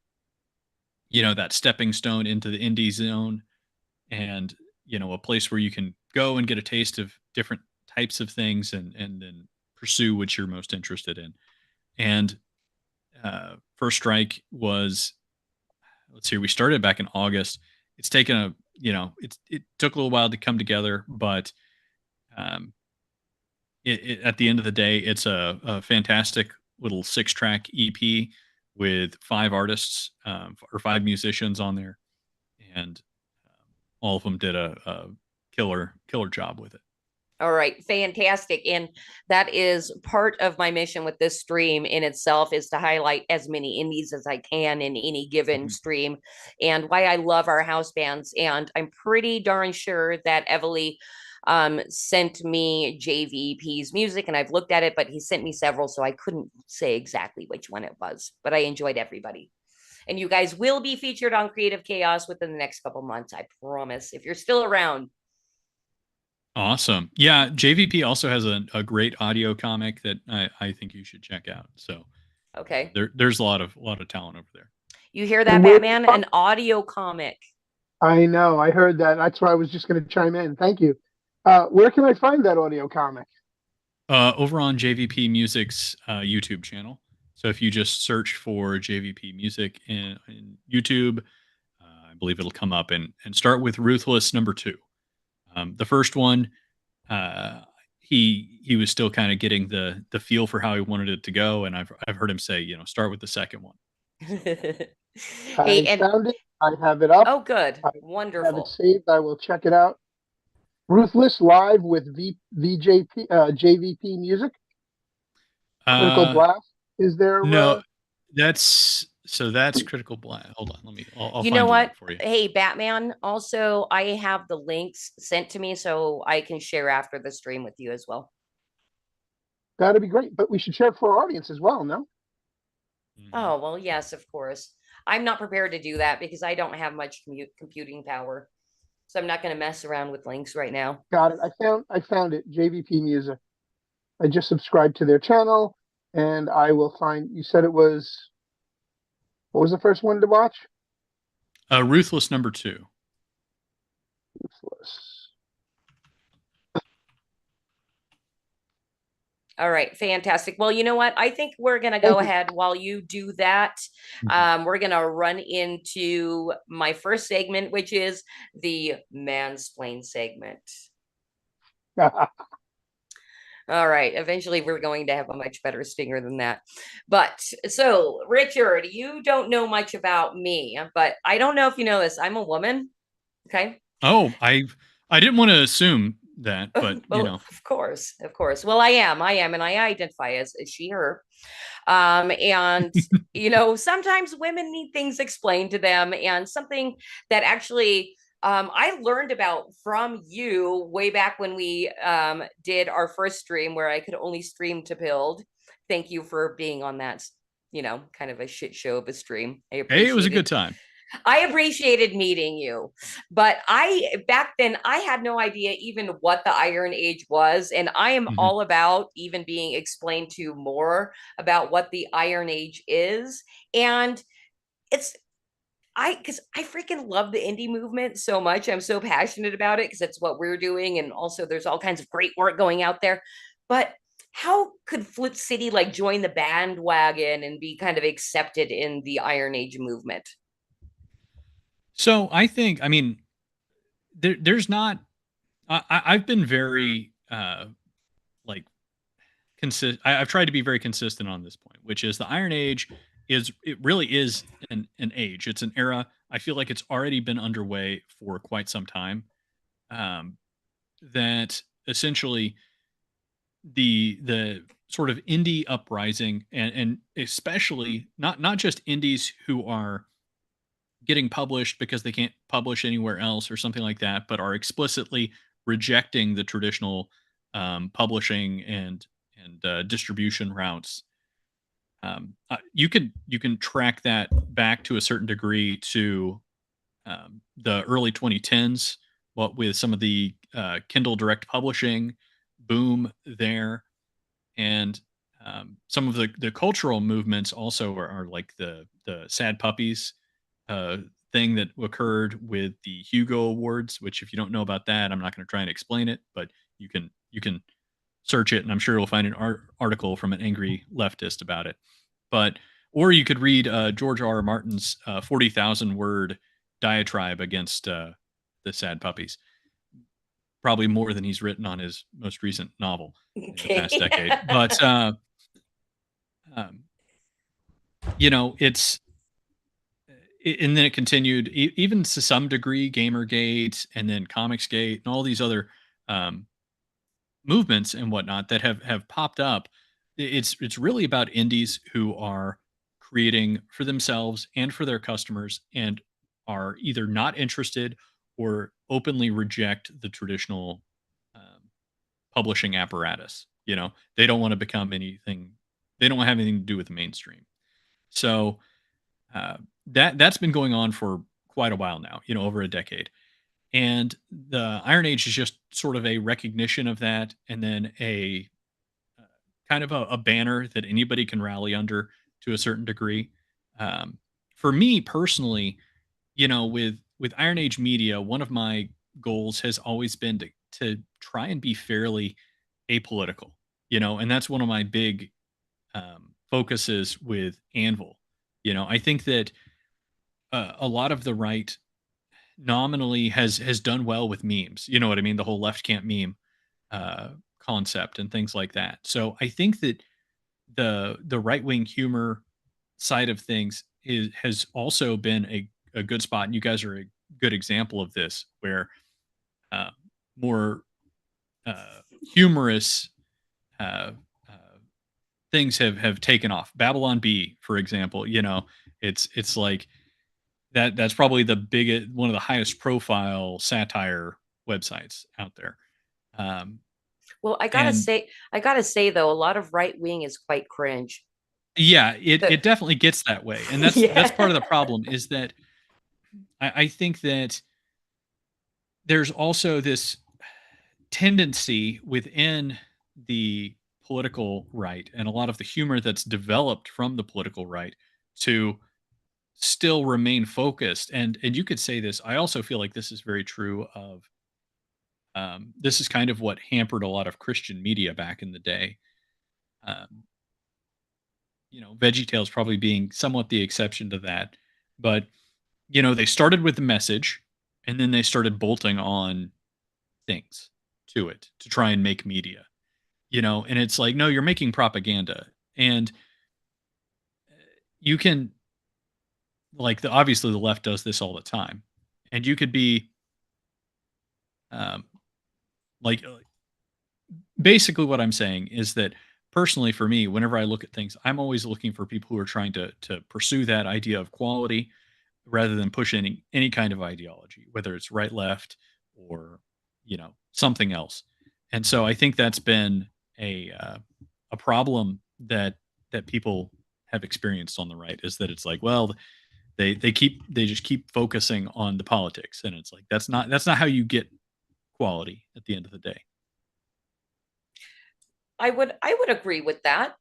that stepping stone into the indie zone, and a place where you can go and get a taste of different types of things, and then pursue what you're most interested in. And First Strike was, let's see, we started back in August. It's taken it took a little while to come together, but um, at the end of the day, it's a fantastic little 6-track EP with 5 artists, or 5 musicians on there, and all of them did a killer job with it. All right, fantastic. And that is part of my mission with this stream in itself, is to highlight as many indies as I can in any given Mhm. stream, and why I love our house bands. And I'm pretty darn sure that Evely sent me JVP's music, and I've looked at it, but he sent me several, so I couldn't say exactly which one it was, but I enjoyed everybody. And you guys will be featured on Creative Chaos within the next couple months, I promise, if you're still around. Awesome. Yeah, JVP also has a great audio comic that I think you should check out. So Okay. there's a lot of talent over there. You hear that, And where Batman? An audio comic. I know, I heard that. That's why I was just going to chime in. Thank you. Where can I find that audio comic? Over on JVP Music's YouTube channel. So if you just search for JVP Music in YouTube, I believe it'll come up, and start with Ruthless number 2. The first one, uh, he was still kind of getting the feel for how he wanted it to go, and I've heard him say, start with the second one. Hey, I and found it. I have it up. oh, good. I have it Wonderful. saved. I will check it out. Ruthless live with JVP Music. Critical Uh, Blast. Is there? no, that's Critical Blast. Hold on, I'll You know find the what? link for you. Hey, Batman, also, I have the links sent to me so I can share after the stream with you as well. That'd be great. But we should share for our audience as well. No. Mhm. Oh, well, yes, of course. I'm not prepared to do that because I don't have much computing power. So I'm not going to mess around with links right now. Got it. I found it. JVP Music. I just subscribed to their channel, and I will find. You said it was. What was the first one to watch? Ruthless number 2. Ruthless. All right, fantastic. Well, you know what? I think we're going to Thank go you. ahead while you do that. We're going to run into my first segment, which is the mansplain segment. All right. Eventually, we're going to have a much better stinger than that. But so, Richard, you don't know much about me, but I don't know if you know this. I'm a woman. Okay. Oh, I didn't want to assume that, but Well, of course, of course. Well, I am, and I identify as she, her. And sometimes women need things explained to them, and something that actually I learned about from you way back when we did our first stream where I could only stream to build. Thank you for being on that, kind of a shit show of a stream. I hey, it was a appreciate good it. time. I appreciated meeting you, but back then I had no idea even what the Iron Age was, and I am Mhm. all about even being explained to more about what the Iron Age is. And it's because I freaking love the indie movement so much. I'm so passionate about it because it's what we're doing, and also there's all kinds of great work going out there. But how could Flip City like join the bandwagon and be kind of accepted in the Iron Age movement? So I think, I mean, there's not. I've been very like I've tried to be very consistent on this point, which is the Iron Age it really is an age. It's an era. I feel like it's already been underway for quite some time. Um, that essentially the sort of indie uprising, and especially not just indies who are getting published because they can't publish anywhere else or something like that, but are explicitly rejecting the traditional publishing and distribution routes. You can track that back to a certain degree to the early 2010s, what with some of the Kindle Direct Publishing boom there, and some of the cultural movements also are like the sad puppies uh, thing that occurred with the Hugo Awards. Which, if you don't know about that, I'm not going to try and explain it, but you can search it, and I'm sure you'll find an article from an angry leftist about it. But or you could read George R. R. Martin's 40,000 word diatribe against the sad puppies. Probably more than he's written on his most recent novel in the past Okay. decade. But um, it's and then it continued even to some degree, Gamergate and then Comicsgate and all these other um, movements and whatnot that have popped up. It's really about indies who are creating for themselves and for their customers, and are either not interested or openly reject the traditional publishing apparatus. They don't want to become anything. They don't have anything to do with the mainstream. So that's been going on for quite a while now. Over a decade. And the Iron Age is just sort of a recognition of that, and then a uh, kind of a banner that anybody can rally under to a certain degree. Um, for me personally, with Iron Age media, one of my goals has always been to try and be fairly apolitical. And that's one of my big focuses with Anvil. I think that a lot of the right nominally has done well with memes. You know what I mean? The whole left can't meme uh, concept and things like that. So I think that the right wing humor side of things has also been a good spot, and you guys are a good example of this, where uh, more humorous uh, uh, things have taken off. Babylon B, for example, it's like that's probably the biggest, one of the highest profile satire websites out there. Um, Well, and I gotta say though, a lot of right wing is quite cringe. yeah, it The, it definitely gets that way, and that's part of the yeah. problem, is that I think that there's also this tendency within the political right, and a lot of the humor that's developed from the political right, to still remain focused. And you could say this. I also feel like this is very true of this is kind of what hampered a lot of Christian media back in the day. Um, VeggieTales probably being somewhat the exception to that. But they started with the message, and then they started bolting on things to it to try and make media. And it's like, no, you're making propaganda, and you can, like, obviously the left does this all the time, and you could be um, like basically what I'm saying is that personally for me, whenever I look at things, I'm always looking for people who are trying to pursue that idea of quality rather than push any kind of ideology, whether it's right, left, or something else. And so I think that's been a problem that people have experienced on the right, is that it's like, well, they just keep focusing on the politics, and it's like that's not how you get quality at the end of the day. I would agree with that.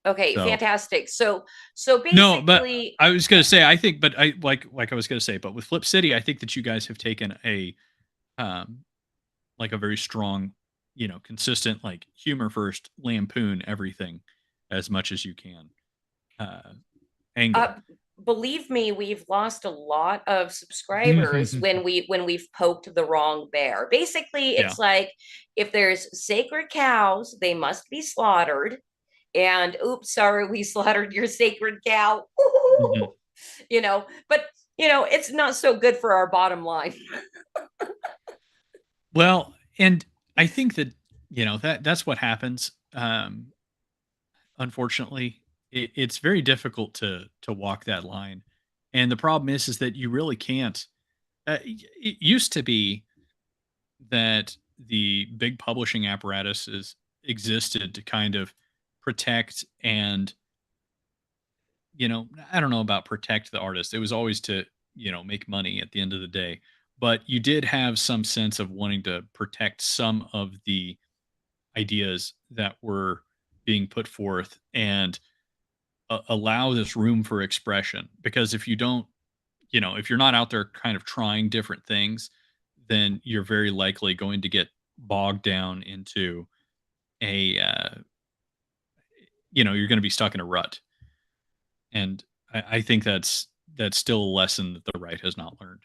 Okay, So fantastic. So no, but basically, I was gonna say, I think, but I like I was gonna say, but with Flip City, I think that you guys have taken um a very strong, consistent, like, humor first, lampoon everything as much as you can uh uh, angle. believe me, we've lost a lot of subscribers when we've poked the wrong bear. Basically, Yeah. it's like if there's sacred cows, they must be slaughtered. and oops, sorry, we slaughtered your sacred cow. Mhm. But it's not so good for our bottom line. Well, and I think that that's what happens. Unfortunately, it's very difficult to walk that line, and the problem is that you really can't. It used to be that the big publishing apparatuses existed to kind of protect and I don't know about protect the artist. It was always to make money at the end of the day, but you did have some sense of wanting to protect some of the ideas that were being put forth and allow this room for expression, because if you don't, if you're not out there kind of trying different things, then you're very likely going to get bogged down into a you're going to be stuck in a rut. And I think that's still a lesson that the right has not learned,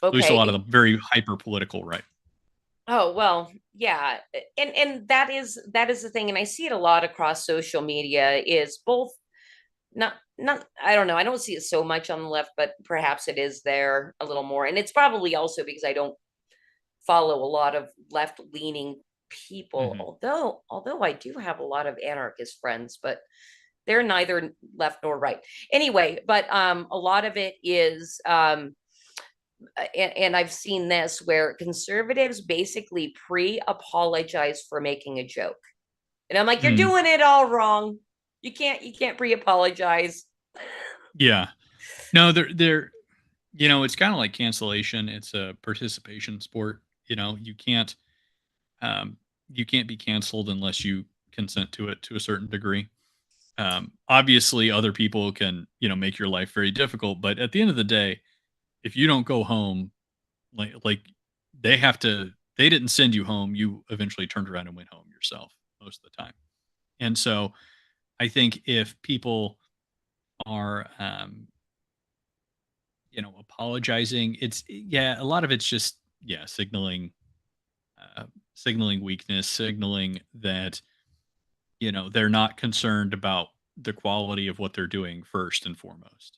at least a lot of Okay. the very hyper political right. Oh, well, yeah. And that is the thing, and I see it a lot across social media, is both not I don't know, I don't see it so much on the left, but perhaps it is there a little more. And it's probably also because I don't follow a lot of left-leaning people, Hmm. although I do have a lot of anarchist friends, but they're neither left nor right. Anyway, but a lot of it is and I've seen this where conservatives basically pre-apologize for making a joke. And I'm like, you're Mm, doing it all wrong. You can't pre-apologize. yeah. No, they're it's kind of like cancellation. It's a participation sport. Um, you can't be canceled unless you consent to it to a certain degree. Obviously, other people can make your life very difficult, but at the end of the day, if you don't go home, like they didn't send you home. You eventually turned around and went home yourself most of the time. And so, I think if people are apologizing, a lot of it's just signaling uh, signaling weakness, signaling that they're not concerned about the quality of what they're doing first and foremost,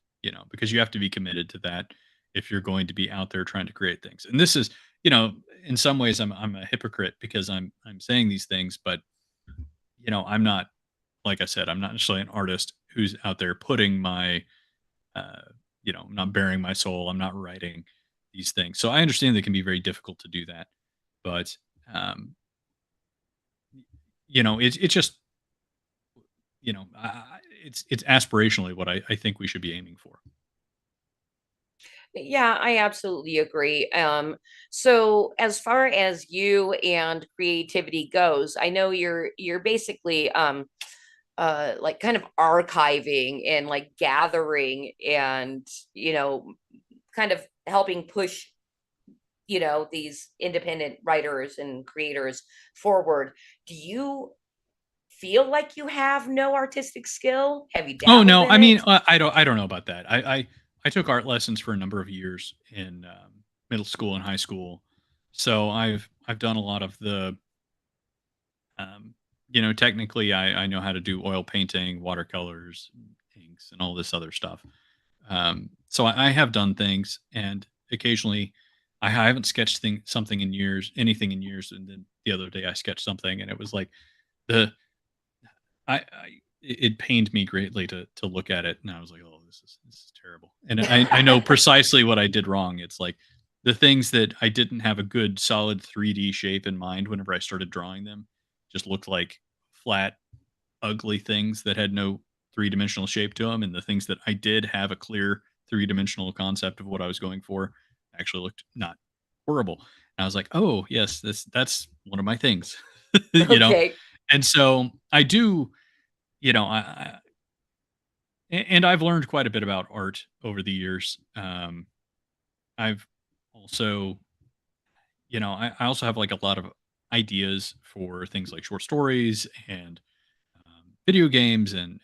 because you have to be committed to that if you're going to be out there trying to create things. And this is, in some ways I'm a hypocrite because I'm saying these things, but I'm not, like I said, I'm not necessarily an artist who's out there putting my uh I'm not bearing my soul, I'm not writing these things. So I understand they can be very difficult to do that. But um it's just it's aspirationally what I think we should be aiming for. Yeah, I absolutely agree. So as far as you and creativity goes, I know you're basically like kind of archiving and like gathering and kind of helping push these independent writers and creators forward. Do you feel like you have no artistic skill? Have you Oh dabbled no, in I mean it? I don't know about that. I took art lessons for a number of years in middle school and high school, so I've done a lot of the um, technically I know how to do oil painting, watercolors, inks, and all this other stuff. So I have done things, and occasionally I haven't sketched something in years, anything in years, and then the other day I sketched something, and it was like the it pained me greatly to look at it, and I was like, oh, this is terrible, and I know precisely what I did wrong. It's like the things that I didn't have a good solid 3D shape in mind whenever I started drawing them just looked like flat ugly things that had no three-dimensional shape to them, and the things that I did have a clear three-dimensional concept of what I was going for actually looked not horrible. And I was like, "Oh, yes, that's one of my things." you know? Okay. And so I do, and I've learned quite a bit about art over the years. I've also, I also have like a lot of ideas for things like short stories and video games and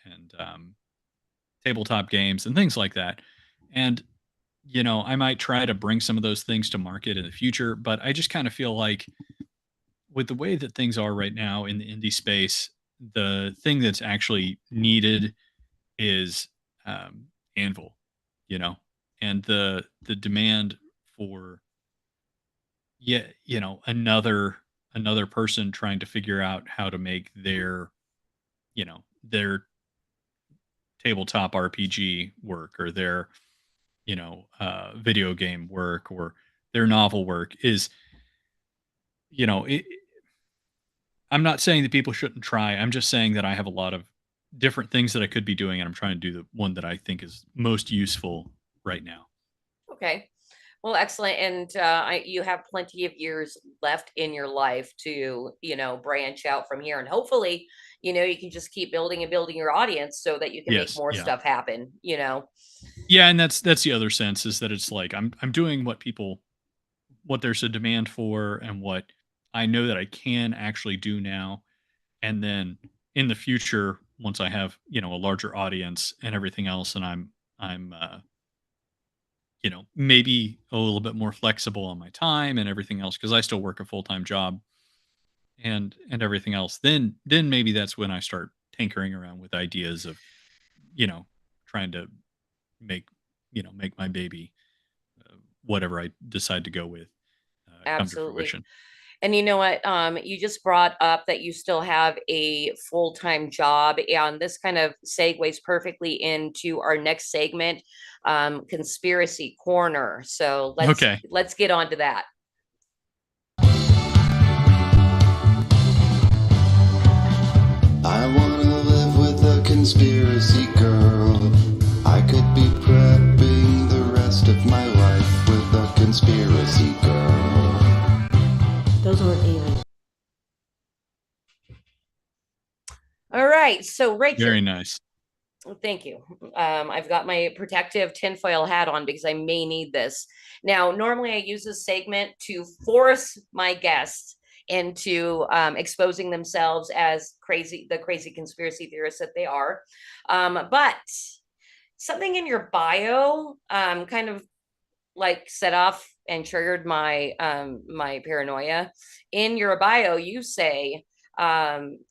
tabletop games and things like that. And I might try to bring some of those things to market in the future, but I just kind of feel like with the way that things are right now in the indie space, the thing that's actually needed is Anvil, you know, and the demand for, yeah, you know, another person trying to figure out how to make their, you know, their tabletop RPG work, or their, you know, video game work, or their novel work is, you know, I'm not saying that people shouldn't try. I'm just saying that I have a lot of different things that I could be doing, and I'm trying to do the one that I think is most useful right now. Okay. Well, excellent. And you have plenty of years left in your life to, branch out from here. And hopefully, you can just keep building and building your audience so that you can make Yes, more yeah. stuff happen. Yeah, and that's the other sense, is that it's like I'm doing what there's a demand for, and what I know that I can actually do now. And then in the future, once I have, you know, a larger audience and everything else, and I'm you know, maybe a little bit more flexible on my time and everything else, because I still work a full-time job and everything else, then maybe that's when I start tinkering around with ideas of, you know, trying to make, make my baby, whatever I decide to go with, come to Absolutely. fruition. And you know what? You just brought up that you still have a full-time job, and this kind of segues perfectly into our next segment, conspiracy corner. So let's Okay. let's get on to that. I wanna live with a conspiracy girl. I could be prepping the rest of my life with a conspiracy girl. Those weren't even. All right. So Rachel, Very nice. thank you. I've got my protective tinfoil hat on because I may need this. Now, normally I use this segment to force my guests into exposing themselves as the crazy conspiracy theorists that they are. But something in your bio kind of like set off and triggered my paranoia. In your bio, you say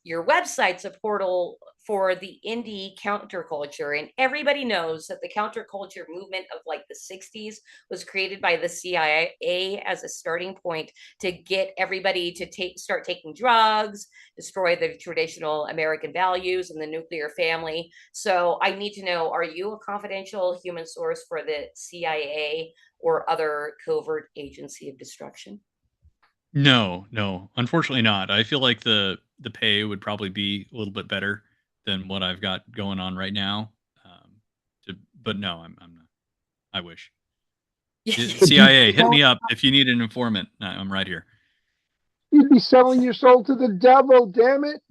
your website's a portal for the indie counterculture, and everybody knows that the counterculture movement of like the 60s was created by the CIA as a starting point to get everybody to start taking drugs, destroy the traditional American values and the nuclear family. So I need to know, are you a confidential human source for the CIA or other covert agency of destruction? No, no, unfortunately not. I feel like the pay would probably be a little bit better than what I've got going on right now. But no, I'm not. I wish. But you, CIA, hit me up if you need an informant. I'm right here. you'd be selling your soul to the devil, damn it.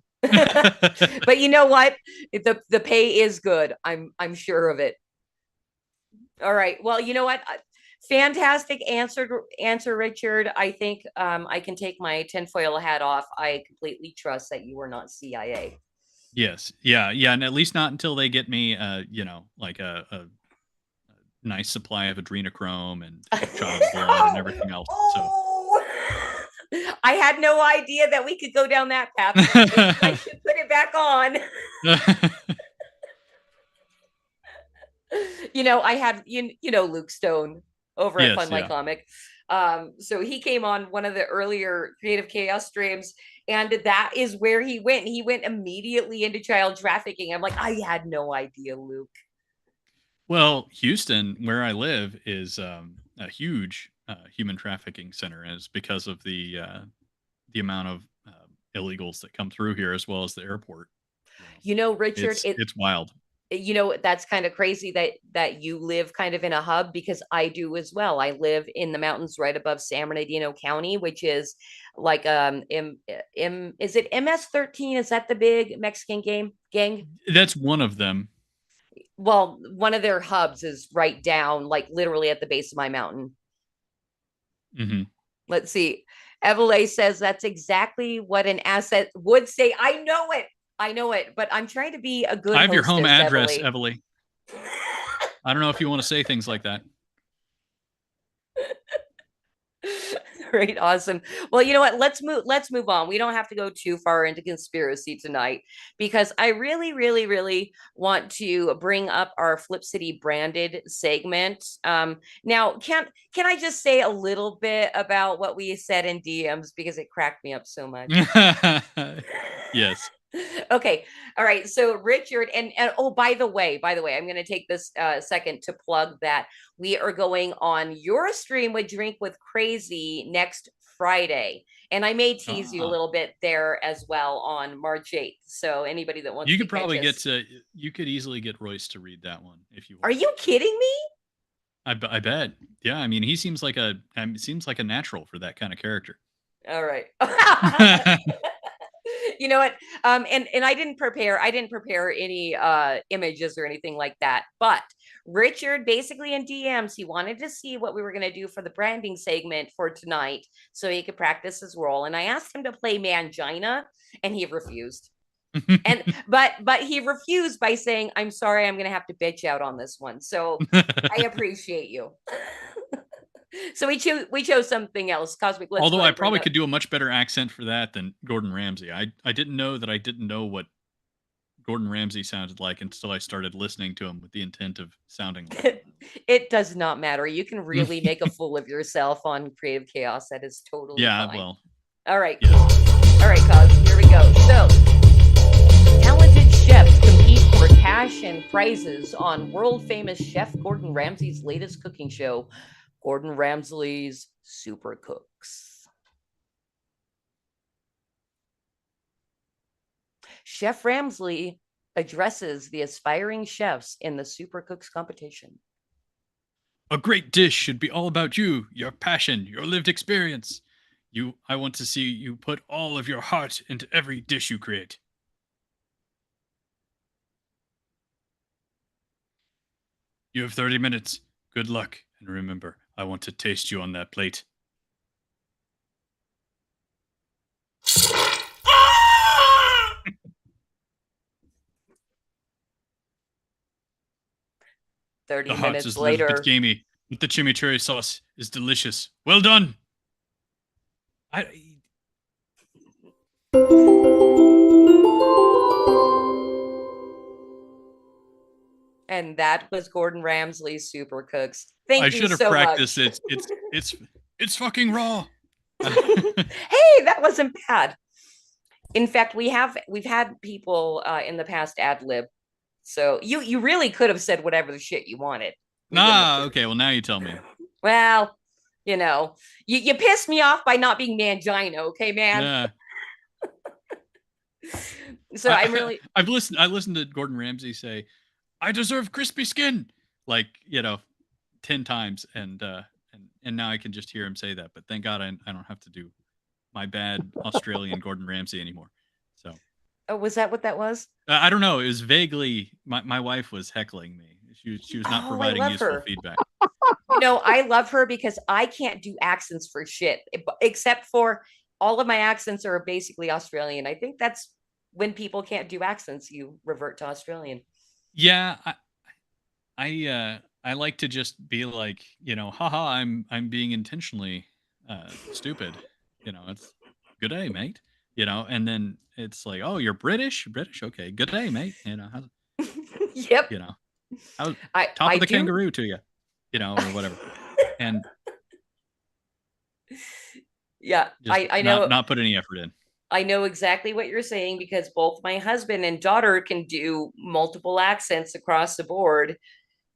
But you know what? The pay is good. I'm sure of it. All right. Well, you know what? Fantastic answer, Richard. I think I can take my tinfoil hat off. I completely trust that you were not CIA. Yes, yeah, yeah, and at least not until they get me, you know, like a nice supply of adrenochrome and child blood and everything else. So. I had no idea that we could go down that path. I should put it back on. I had Luke Stone over at Yes, Fun Like yeah. Comic. So he came on one of the earlier Creative Chaos streams, and that is where he went. He went immediately into child trafficking. I'm like, I had no idea, Luke. Well, Houston, where I live, is a huge human trafficking center, and it's because of the amount of illegals that come through here, as well as the airport. Richard, It's wild. That's kind of crazy that you live kind of in a hub, because I do as well. I live in the mountains right above San Bernardino County, which is like is it MS-13? Is that the big Mexican gang? That's one of them. Well, one of their hubs is right down, like literally at the base of my mountain. Mm-hmm. Let's see. Evelay says that's exactly what an asset would say. I know it, but I'm trying to be a good I have your home hostess, address, Evelay. I don't know if you want to say things like that. Great, awesome. Well, you know what? Let's move on. We don't have to go too far into conspiracy tonight because I really, really, really want to bring up our Flip City branded segment. Now, can I just say a little bit about what we said in DMs because it cracked me up so much? Yes. Okay. All right. So Richard, and oh, by the way, I'm going to take this second to plug that we are going on your stream with Drink with Crazy next Friday. And I may tease you a little bit there as well on March 8th. So anybody that wants You to could probably catch us. you could easily get Royce to read that one if you Are want. you kidding me? I bet. Yeah, I mean, he seems like a natural for that kind of character. All right. You know what? And I didn't prepare any images or anything like that. But Richard basically in DMs, he wanted to see what we were going to do for the branding segment for tonight so he could practice his role. And I asked him to play Mangina and he refused. And but he refused by saying, "I'm sorry, I'm going to have to bitch out on this one." So I appreciate you. So we chose something else. Cosmic. Let's Although go I ahead and bring probably up. could do a much better accent for that than Gordon Ramsay. I didn't know that I didn't know what Gordon Ramsay sounded like until I started listening to him with the intent of sounding like It does not matter. You can really make a fool of yourself on Creative Chaos. That is totally Yeah, fine. well. All right, Yes. cool. All right, Cos, here we go. So, talented chefs compete for cash and prizes on world famous chef Gordon Ramsay's latest cooking show, Gordon Ramsay's Super Cooks. Chef Ramsay addresses the aspiring chefs in the Super Cooks competition. A great dish should be all about you, your passion, your lived experience. I want to see you put all of your heart into every dish you create. You have 30 minutes. Good luck. And remember, I want to taste you on that plate. Thirty The heart minutes is a little bit later. gamey, but the chimichurri sauce is delicious. Well done. And that was Gordon Ramsay's Super Cooks. Thank I you should have so practiced much. It's fucking raw. Hey, that wasn't bad. In fact, we've had people in the past ad lib. So you really could have said whatever the shit you wanted. Okay, well now you tell me. Well, you pissed me off by not being Mangina, okay, man? Yeah. So I'm really I listened to Gordon Ramsay say, "I deserve crispy skin," like 10 times, and now I can just hear him say that. But thank God I don't have to do my bad Australian Gordon Ramsay anymore. So. Oh, was that what that was? I don't know. It was vaguely. My wife was heckling me. She was not providing useful feedback. No, I love her because I can't do accents for shit, except for all of my accents are basically Australian. I think that's when people can't do accents, you revert to Australian. Yeah, I like to just be like, haha, I'm being intentionally stupid. It's good day, mate. And then it's like, oh, you're British, okay, good day, mate. Yep. How I top of the do. kangaroo to you, or whatever. And yeah, I know. Not put any effort in. I know exactly what you're saying because both my husband and daughter can do multiple accents across the board,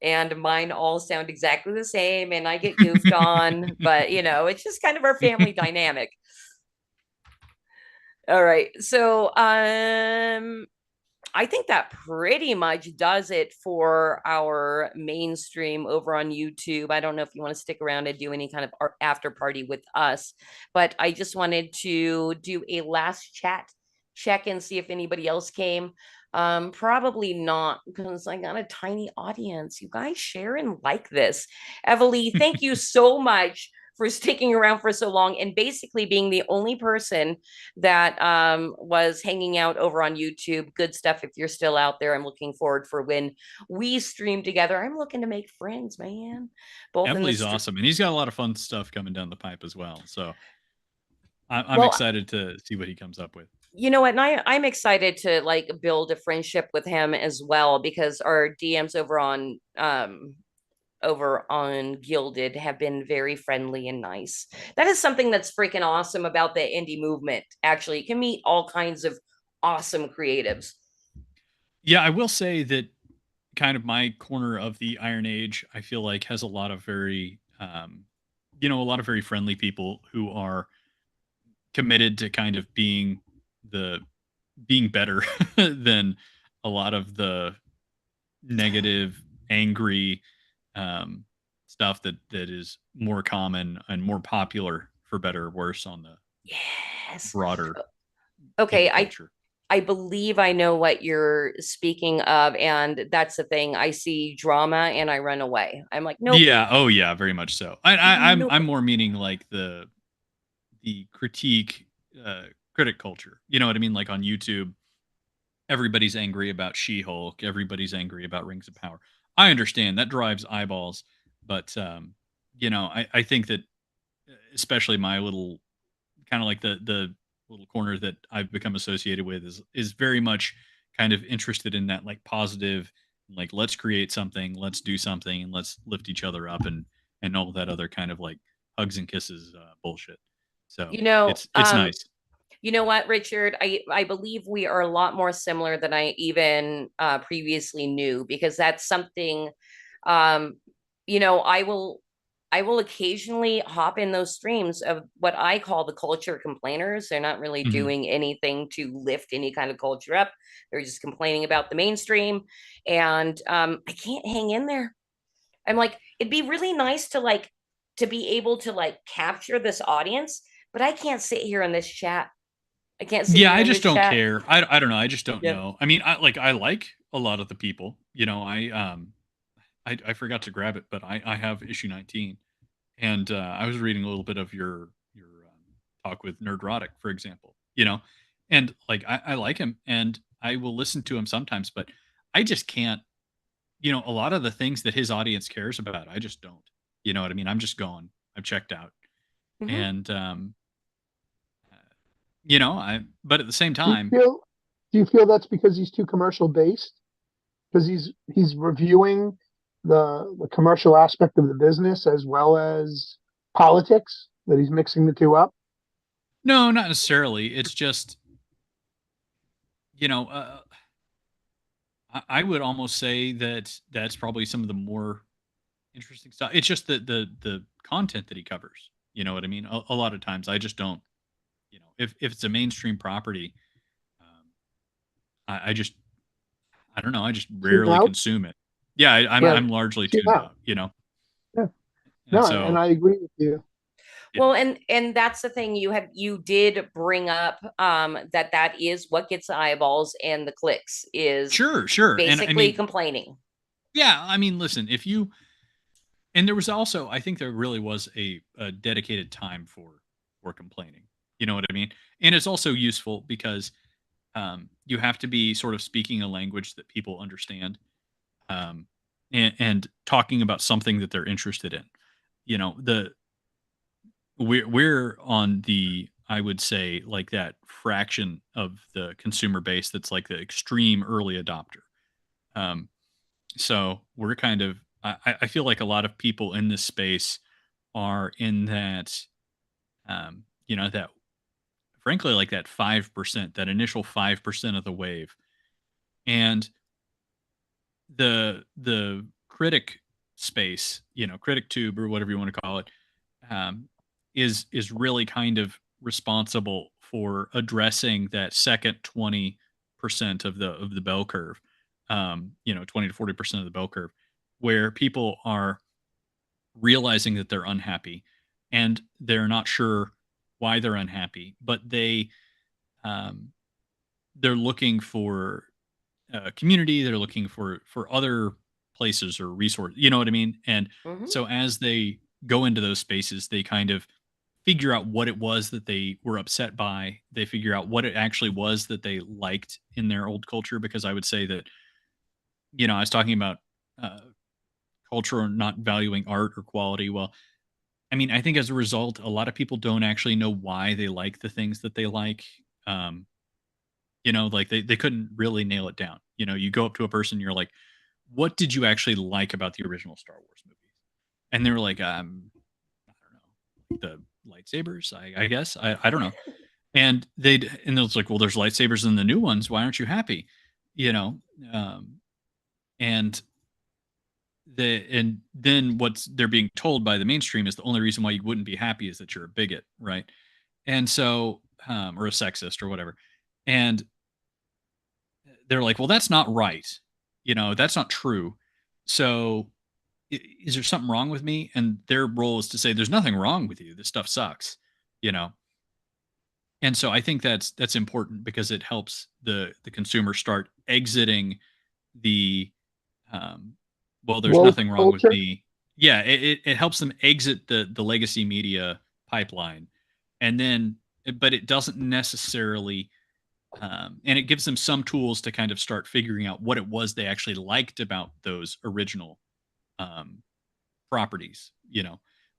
and mine all sound exactly the same, and I get goofed on, but it's just kind of our family dynamic. All right, so I think that pretty much does it for our mainstream over on YouTube. I don't know if you want to stick around and do any kind of after party with us, but I just wanted to do a last check and see if anybody else came. Probably not because I got a tiny audience. You guys share and like this. Evalie, thank you so much for sticking around for so long and basically being the only person that was hanging out over on YouTube. Good stuff. If you're still out there, I'm looking forward for when we stream together. I'm looking to make friends, man. Both in the Emily's awesome, and he's got a lot of fun stuff coming down the pipe as well. So I'm well, excited to see what he comes up with. you know what? And I'm excited to like build a friendship with him as well because our DMs over on Gilded have been very friendly and nice. That is something that's freaking awesome about the indie movement. Actually, you can meet all kinds of awesome creatives. Yeah, I will say that kind of my corner of the Iron Age, I feel like has a lot of very, a lot of very friendly people who are committed to kind of the being better than a lot of the negative, angry um, stuff that is more common and more popular for better or worse on the Yes. broader Okay, indie culture. I believe I know what you're speaking of, and that's the thing. I see drama and I run away. I'm like, nope, Yeah, oh yeah, very much so. I'm nope. more meaning like the critique critic culture. You know what I mean? Like on YouTube, everybody's angry about She-Hulk, everybody's angry about Rings of Power. I understand that drives eyeballs, but I think that especially my little kind of like the little corner that I've become associated with is very much kind of interested in that like positive, like let's create something, let's do something, and let's lift each other up and all that other kind of like hugs and kisses bullshit. So You know, it's nice. you know what, Richard? I believe we are a lot more similar than I even previously knew because that's something um I will occasionally hop in those streams of what I call the culture complainers. They're not really Mhm. doing anything to lift any kind of culture up. They're just complaining about the mainstream and I can't hang in there. I'm like, it'd be really nice to like to be able to like capture this audience, but I can't sit here in this chat. I can't sit Yeah, here I in just this don't chat. care. I don't know. I just don't Yeah. know. I mean, I like a lot of the people. I forgot to grab it, but I have issue 19, and I was reading a little bit of your talk with Nerdrotic, for example. And like I like him, and I will listen to him sometimes, but I just can't. A lot of the things that his audience cares about, I just don't. You know what I mean? I'm just gone. I've checked out, Mhm. and I. But at the same Do you time, feel do you feel that's because he's too commercial based? Because he's reviewing the commercial aspect of the business as well as politics, that he's mixing the two up? no, not necessarily. It's just you know. I would almost say that that's probably some of the more interesting stuff. It's just the content that he covers. You know what I mean? A lot of times, I just don't. If it's a mainstream property, um, I just I don't know. I just Tune rarely out? consume it. Yeah, I'm Right. largely Tune tuned out. out. Yeah. And No, and so I agree with you. yeah, Well, and that's the thing you did bring up that is what gets the eyeballs and the clicks is sure. And I basically mean, complaining. yeah, I mean, listen, if you and there was also, I think there really was a dedicated time for complaining. You know what I mean? And it's also useful because you have to be sort of speaking a language that people understand, and talking about something that they're interested in. The we're on the, I would say, like that fraction of the consumer base that's like the extreme early adopter. Um, so we're kind of, I feel like a lot of people in this space are in that, that frankly, like that 5%, that initial 5% of the wave. And the critic space, critic tube or whatever you want to call it, um, is really kind of responsible for addressing that second 20% of the bell curve, 20 to 40% of the bell curve, where people are realizing that they're unhappy and they're not sure why they're unhappy, but um, they're looking for community. They're looking for other places or resources. You know what I mean? And Hmm. so as they go into those spaces, they kind of figure out what it was that they were upset by. They figure out what it actually was that they liked in their old culture. Because I would say that, I was talking about uh, culture not valuing art or quality. Well, I mean, I think as a result, a lot of people don't actually know why they like the things that they like. Um, like they couldn't really nail it down. You go up to a person, you're like, what did you actually like about the original Star Wars movies? And they were like, I don't know, the lightsabers, I guess. I don't know. And it was like, well, there's lightsabers in the new ones. Why aren't you happy? You know, um, and and then what's they're being told by the mainstream is the only reason why you wouldn't be happy is that you're a bigot, right? And so, or a sexist or whatever. And they're like, well, that's not right. That's not true. So is there something wrong with me? And their role is to say, there's nothing wrong with you. This stuff sucks, you know? And so I think that's important because it helps the consumer start exiting the, um, well, there's Woke nothing wrong with culture. me. Yeah. It helps them exit the legacy media pipeline. And then, but it doesn't necessarily, and it gives them some tools to kind of start figuring out what it was they actually liked about those original um, properties,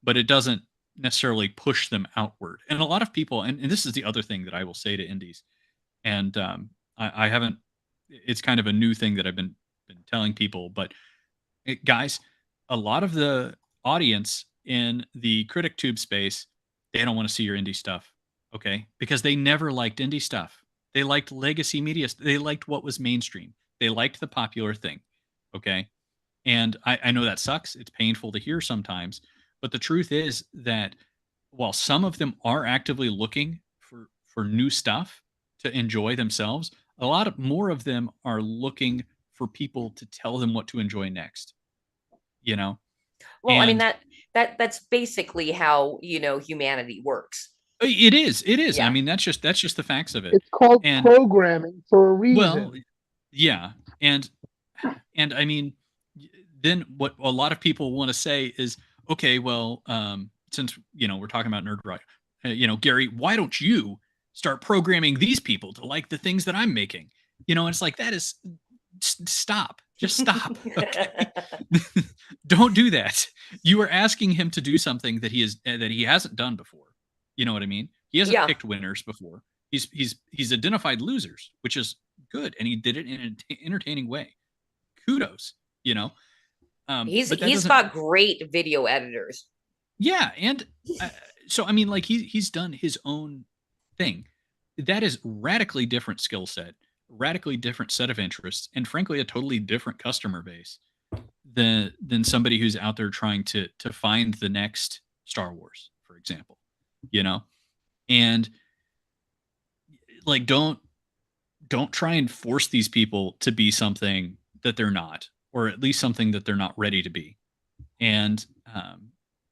but it doesn't necessarily push them outward. And a lot of people, and this is the other thing that I will say to indies, and I haven't, it's kind of a new thing that I've been telling people, but guys, a lot of the audience in the critic tube space, they don't want to see your indie stuff, okay? Because they never liked indie stuff. They liked legacy media. They liked what was mainstream. They liked the popular thing, okay? And I know that sucks. It's painful to hear sometimes. But the truth is that while some of them are actively looking for new stuff to enjoy themselves, a lot of more of them are looking for people to tell them what to enjoy next, you know? Well, I mean And that's basically how, humanity works. it is. It is. I Yeah. mean, that's just the facts of it. It's called And programming for a well, reason. yeah. And I mean, then what a lot of people want to say is, okay, well, since we're talking about nerd rock, Gary, why don't you start programming these people to like the things that I'm making? And it's like that is stop, just stop, okay? Don't do that. You are asking him to do something that he hasn't done before. You know what I mean? He hasn't Yeah. picked winners before. He's identified losers, which is good, and he did it in an entertaining way. Kudos, you know. But that He's doesn't. got great video editors. Yeah, and so I mean, like he's done his own thing. That is radically different skill set, radically different set of interests, and frankly, a totally different customer base than somebody who's out there trying to find the next Star Wars, for example. And like don't try and force these people to be something that they're not, or at least something that they're not ready to be. And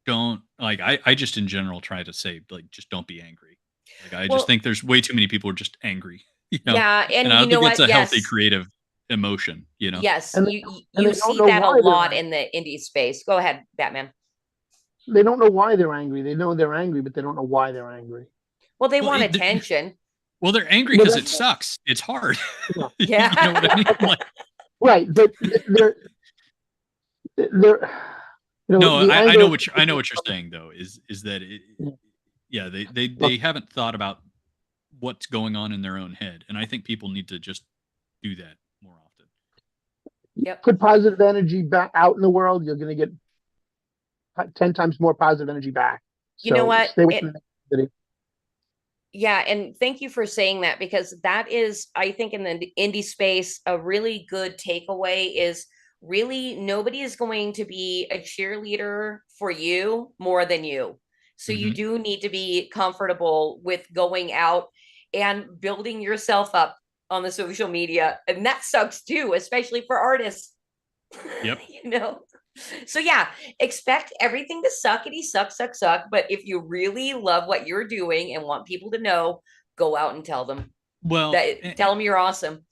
don't like I just in general try to say, like, just don't be angry. Like I just Well, think there's way too many people who are just angry, yeah, and and I you don't know think it's what? a healthy Yes. creative emotion. Yes, And and you they don't see know that a why they're lot angry. in the indie space. Go ahead, Batman. They don't know why they're angry. They know they're angry, but they don't know why they're angry. Well, they Well, want attention. well, they're angry Well, because it that's sucks. It's hard. yeah. You know what I mean? Yeah. Like, Right, but they're no, the I anger know is I know what you're saying though. Is that yeah, they look, haven't thought about what's going on in their own head, and I think people need to just do that more often. Yep. put positive energy back out in the world, you're going to get 10 times more positive energy back. You know So what? stay away from the negativity. Yeah, and thank you for saying that, because that is, I think, in the indie space, a really good takeaway is really nobody is going to be a cheerleader for you more than you. So you Hmm. do need to be comfortable with going out and building yourself up on the social media. And that sucks too, especially for artists. Yep. you know? So yeah, expect everything to suckity suck. But if you really love what you're doing and want people to know, go out and tell them Well, that, tell them you're awesome.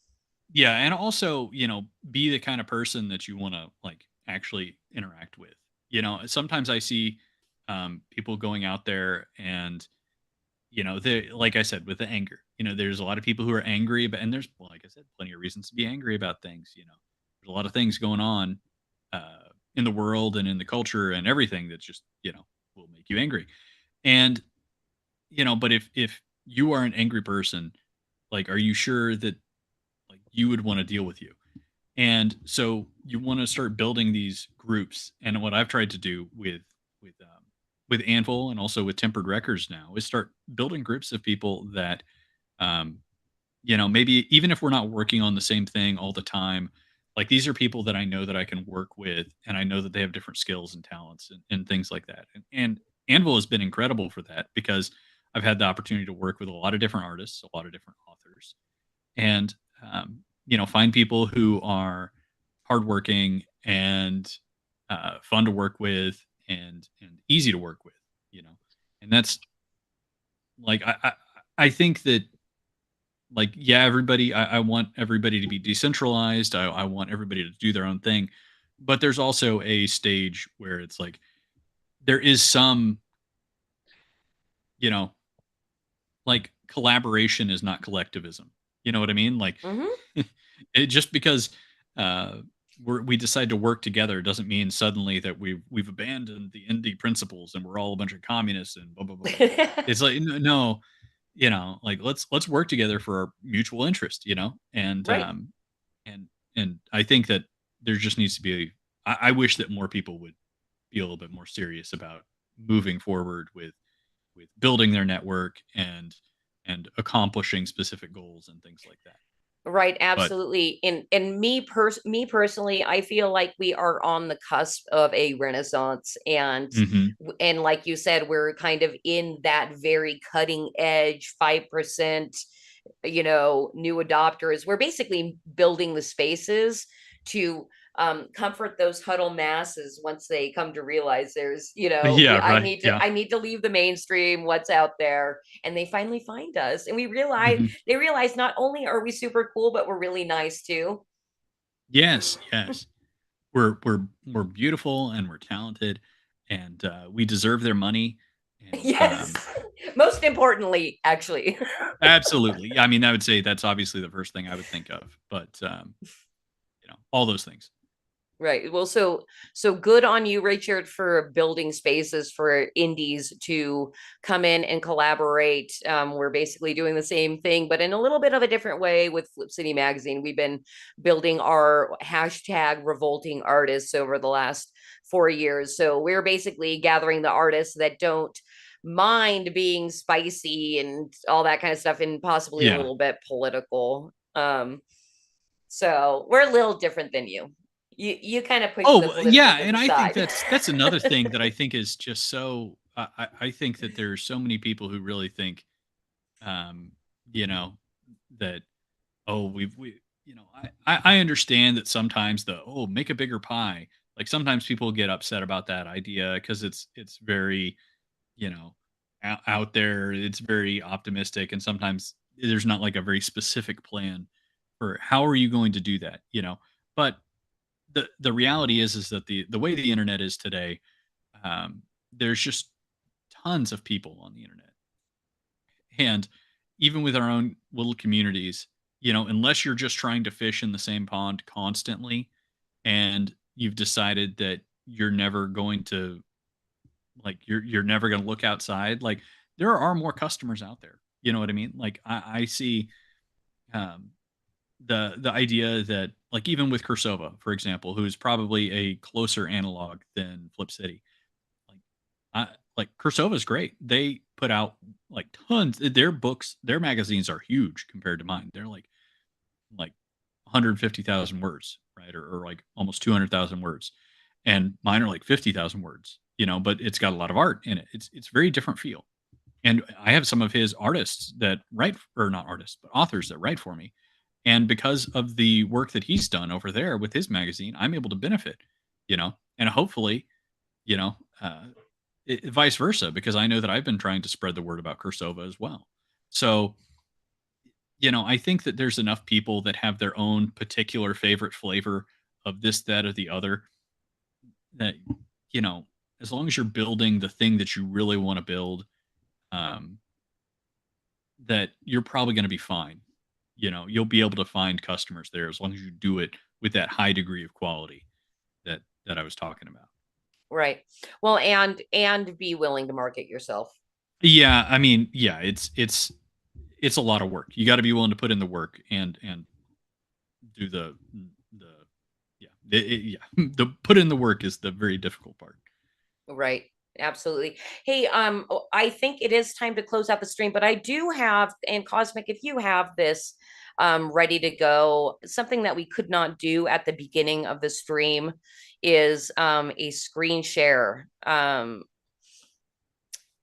yeah, and also, be the kind of person that you want to like actually interact with. Sometimes I see people going out there and, they, like I said, with the anger, there's a lot of people who are angry, but and there's, well, like I said, plenty of reasons to be angry about things. There's a lot of things going on in the world and in the culture and everything that just will make you angry. And but if you are an angry person, like, are you sure that like you would want to deal with you? And so you want to start building these groups. And what I've tried to do with Anvil and also with Tempered Records now is start building groups of people that um, maybe even if we're not working on the same thing all the time, like these are people that I know that I can work with, and I know that they have different skills and talents and things like that. And Anvil has been incredible for that because I've had the opportunity to work with a lot of different artists, a lot of different authors, and find people who are hardworking and fun to work with and easy to work with. You know, and that's like I think that, like, yeah, everybody, I want everybody to be decentralized. I want everybody to do their own thing, but there's also a stage where it's like there is some, you know like, collaboration is not collectivism. You know what I mean? Like, Hmm. it just because uh, we decide to work together doesn't mean suddenly that we've abandoned the indie principles and we're all a bunch of communists and blah blah blah blah. It's like, no, like, let's work together for our mutual interest. And Right. and I think that there just needs to be. I wish that more people would be a little bit more serious about moving forward with building their network and accomplishing specific goals and things like that. Right, But absolutely. And me personally, I feel like we are on the cusp of a renaissance, and mhm. and like you said, we're kind of in that very cutting edge 5%, new adopters. We're basically building the spaces to comfort those huddle masses once they come to realize there's, Yeah, I right. need to Yeah. I need to leave the mainstream, what's out there, and they finally find us, and Mhm. they realize not only are we super cool, but we're really nice too. Yes, yes. We're beautiful and we're talented and we deserve their money and Yes. Most importantly, actually. absolutely. I mean, I would say that's obviously the first thing I would think of, but all those things. Right. Well, so good on you, Richard, for building spaces for indies to come in and collaborate. We're basically doing the same thing, but in a little bit of a different way with Flip City Magazine. We've been building our hashtag revolting artists over the last 4 years. So we're basically gathering the artists that don't mind being spicy and all that kind of stuff, and possibly a Yeah. little bit political. So we're a little different than you. You kind of push the Oh, political yeah, to and the I think side. that's another thing that I think is just so I think that there's so many people who really think, um, you know, that, oh, I understand that sometimes make a bigger pie. Like, sometimes people get upset about that idea because it's very, you know, out there, it's very optimistic, and sometimes there's not like a very specific plan for how are you going to do that, But the reality is that the way the internet is today, there's just tons of people on the internet, and even with our own little communities, unless you're just trying to fish in the same pond constantly, and you've decided that you're never going to you're never going to look outside, like, there are more customers out there. You know what I mean? Like, I see um, the idea that, like, even with Cursova, for example, who's probably a closer analog than Flip City, like, I like Cursova's great. They put out like tons. Their books, their magazines are huge compared to mine. They're like 150,000 words, right, or like almost 200,000 words, and mine are like 50,000 words. But it's got a lot of art in it. It's very different feel. And I have some of his artists that write, or not artists, but authors that write for me. And because of the work that he's done over there with his magazine, I'm able to benefit, and hopefully, you know, uh, vice versa, because I know that I've been trying to spread the word about Cursova as well. So, I think that there's enough people that have their own particular favorite flavor of this, that, or the other that, you know, as long as you're building the thing that you really want to build, um, that you're probably going to be fine. You'll be able to find customers there as long as you do it with that high degree of quality that I was talking about. Right. Well, and be willing to market yourself. Yeah, I mean, yeah, it's a lot of work. You got to be willing to put in the work and do the yeah, the put in the work is the very difficult part. Right. Absolutely. Hey, I think it is time to close out the stream, but I do have, and Cosmic, if you have this ready to go, something that we could not do at the beginning of the stream is a screen share.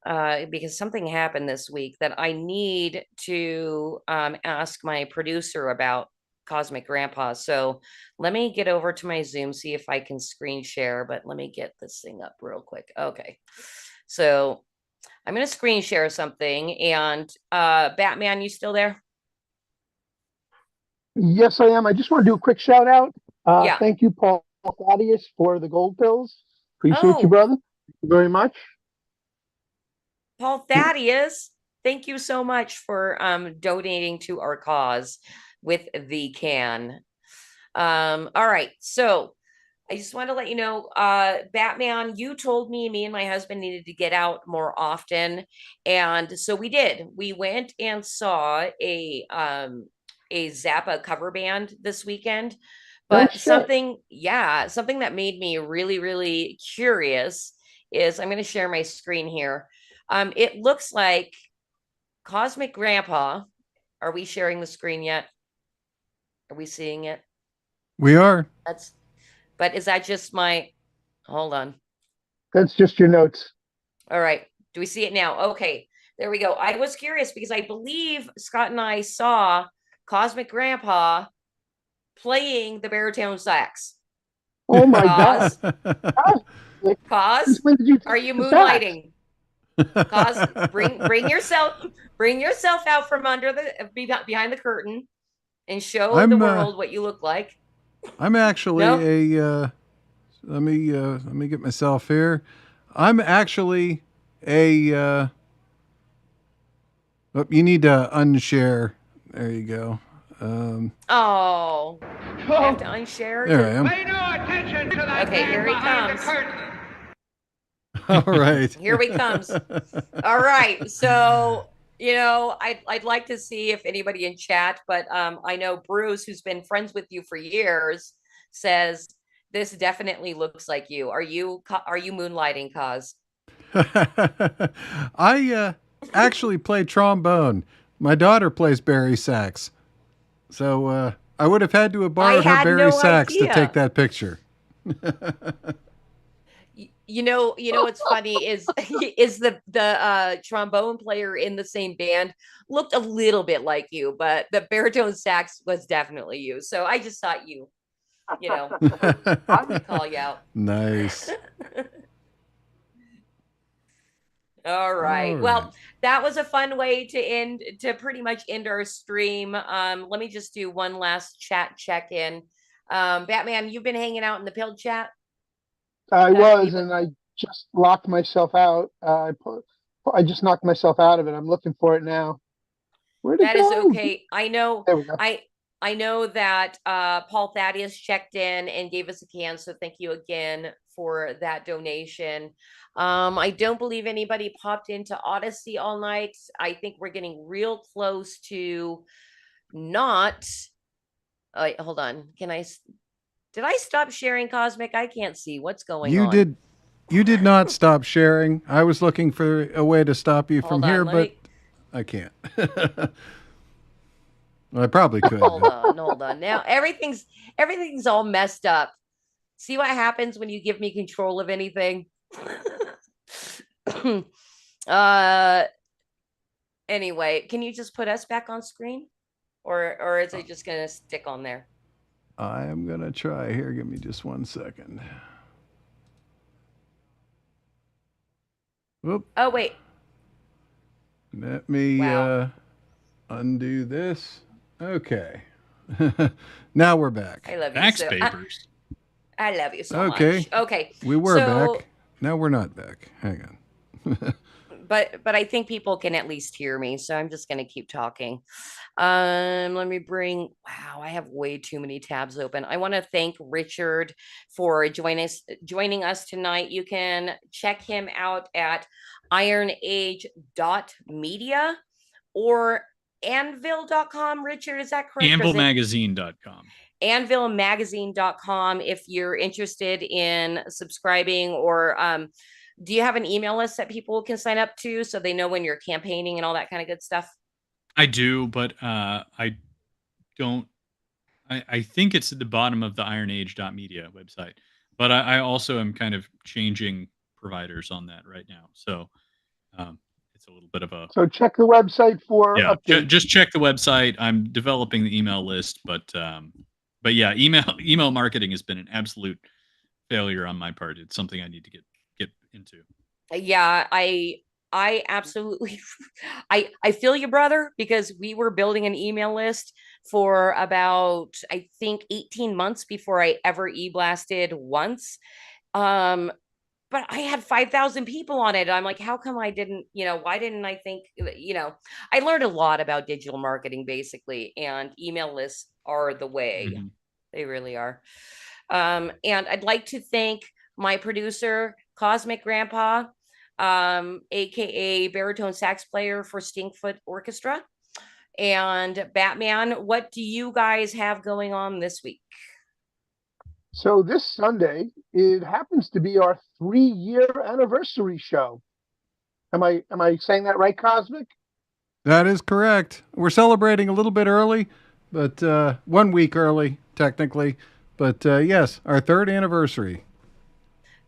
Because something happened this week that I need to ask my producer about, Cosmic Grandpa. So let me get over to my Zoom, see if I can screen share, but let me get this thing up real quick. Okay. So I'm going to screen share something. And Batman, you still there? Yes, I am. I just want to do a quick shout out. Yeah. Thank you, Paul Thaddeus, for the gold pills. Appreciate you, Oh. brother. Thank you very much. Paul Thaddeus, thank you so much for donating to our cause with the can. All right. So I just want to let you know, Batman, you told me and my husband needed to get out more often. And so we did. We went and saw a Zappa cover band this weekend. But something that made me really, really curious is, I'm going to share my screen here. It looks like Cosmic Grandpa. Are we sharing the screen yet? Are we seeing it? We are. But is that just my, hold on. That's just your notes. All right. Do we see it now? Okay. There we go. I was curious because I believe Scott and I saw Cosmic Grandpa playing the baritone sax. Oh my God. Cos, are you moonlighting? Cos, bring yourself out from under behind the curtain and show the world what you look like. I'm actually let me get myself here. I'm actually a you need to unshare. There you go. Oh, you have to unshare. There I am. Pay no attention to that okay, here he comes. All right. Here he comes. All right. So, I'd like to see if anybody in chat, but I know Bruce, who's been friends with you for years, says this definitely looks like you. Are you moonlighting, Cos? I actually play trombone. My daughter plays bari sax. So I would have had to have borrowed her bari sax to take that picture. You know what's funny is the trombone player in the same band looked a little bit like you, but the baritone sax was definitely you. So I just thought I'm gonna call you out. Nice. All right. Well, that was a fun way to pretty much end our stream. Let me just do one last chat check-in. Batman, you've been hanging out in the pill chat? I was, and I just locked myself out. I just knocked myself out of it. I'm looking for it now. Where'd it go? That is okay. I know. There we go. I know that Paul Thaddeus checked in and gave us a can, so thank you again for that donation. I don't believe anybody popped into Odyssey all night. I think we're getting real close to not. Hold on. Did I stop sharing, Cosmic? I can't see what's going on. You did not stop sharing. I was looking for a way to stop you from here, but I can't. I probably could. Hold on. Now everything's all messed up. See what happens when you give me control of anything? Anyway, can you just put us back on screen? Or is it just gonna stick on there? I am gonna try here. Give me just 1 second. Whoop. Oh wait. Let me undo this. Okay. Now we're back. I love you. Backspapers. I love you so Okay. much. Okay. We were back. No, we're not back. Hang on. But I think people can at least hear me, so I'm just going to keep talking. Let me bring. Wow, I have way too many tabs open. I want to thank Richard for joining us tonight. You can check him out at ironage.media or anvil.com. Richard, is that correct? Anvilmagazine.com. Anvilmagazine.com if you're interested in subscribing, or do you have an email list that people can sign up to so they know when you're campaigning and all that kind of good stuff? I do, but I don't. I think it's at the bottom of the ironage.media website, but I also am kind of changing providers on that right now. So it's a little bit of a. So check the website for Yeah, updates. just check the website. I'm developing the email list, but yeah, email marketing has been an absolute failure on my part. It's something I need to get into. Yeah, I absolutely I feel you, brother, because we were building an email list for about, I think, 18 months before I ever e-blasted once. But I had 5,000 people on it. I'm like, how come I didn't, why didn't I think, I learned a lot about digital marketing basically, and email lists are the way. Mhm. They really are. And I'd like to thank my producer, Cosmic Grandpa, aka baritone sax player for Stinkfoot Orchestra. And Batman, what do you guys have going on this week? So this Sunday, it happens to be our 3-year anniversary show. Am I saying that right, Cosmic? That is correct. We're celebrating a little bit early, but 1 week early, technically. But yes, our 3rd anniversary.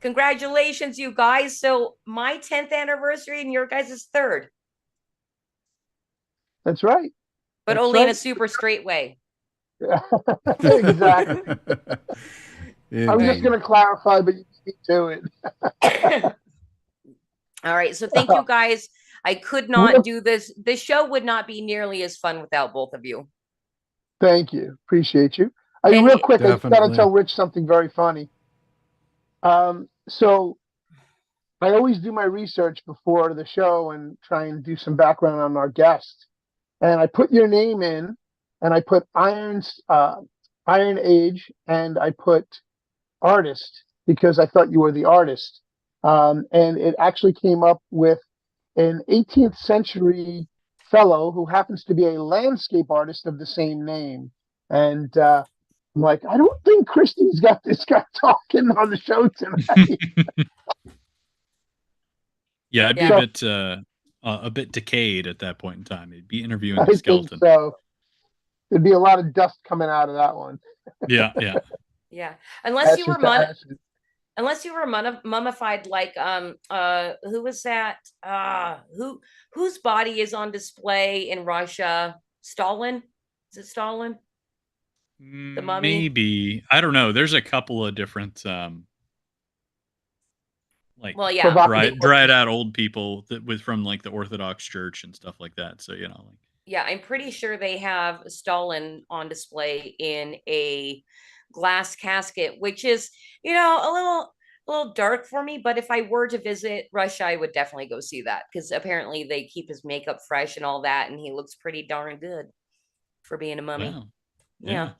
Congratulations, you guys. So my 10th anniversary and your guys' 3rd. That's right. But That's only in a right. super straight way. Exactly. I was just going to clarify, but you beat me to it. All right. So thank you guys. I could not do this. This show would not be nearly as fun without both of you. Thank you. Appreciate you. And Real quick, I got to Definitely. tell Rich something very funny. So I always do my research before the show and try and do some background on our guest. And I put your name in, and I put Iron Age, and I put artist because I thought you were the artist. And it actually came up with an 18th century fellow who happens to be a landscape artist of the same name. And I'm like, I don't think Christie's got this guy talking on the show tonight. Yeah, I'd be a bit decayed at that point in time. He'd be interviewing a skeleton. Think so. There'd be a lot of dust coming out of that one. Yeah. Yeah. Unless you were mummified like who was that? Whose body is on display in Russia? Stalin? Is it Stalin? The mummy? Maybe. I don't know. There's a couple of different dried out old people that from like the Orthodox Church and stuff like that. So yeah, I'm pretty sure they have Stalin on display in a glass casket, which is a little dark for me. But if I were to visit Russia, I would definitely go see that, because apparently they keep his makeup fresh and all that, and he looks pretty darn good for being a mummy. Wow. Yeah.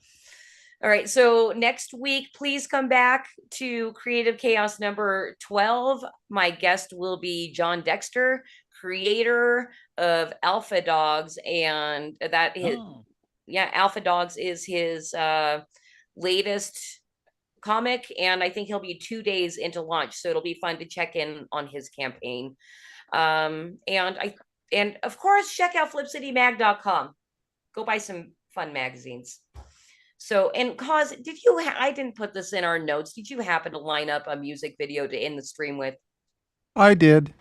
All right. So next week, please come back to Creative Chaos number 12. My guest will be John Dexter, creator of Alpha Dogs. And Alpha Dogs is his latest comic. And I think he'll be 2 days into launch. So it'll be fun to check in on his campaign. And of course, check out flipcitymag.com. Go buy some fun magazines. So, and Cause, I didn't put this in our notes. Did you happen to line up a music video to end the stream with? I did.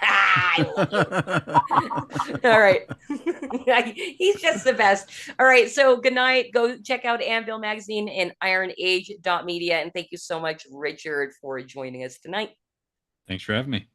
I love you. All right. He's just the best. All right. So good night. Go check out Anvil Magazine and ironage.media. And thank you so much, Richard, for joining us tonight. Thanks for having me.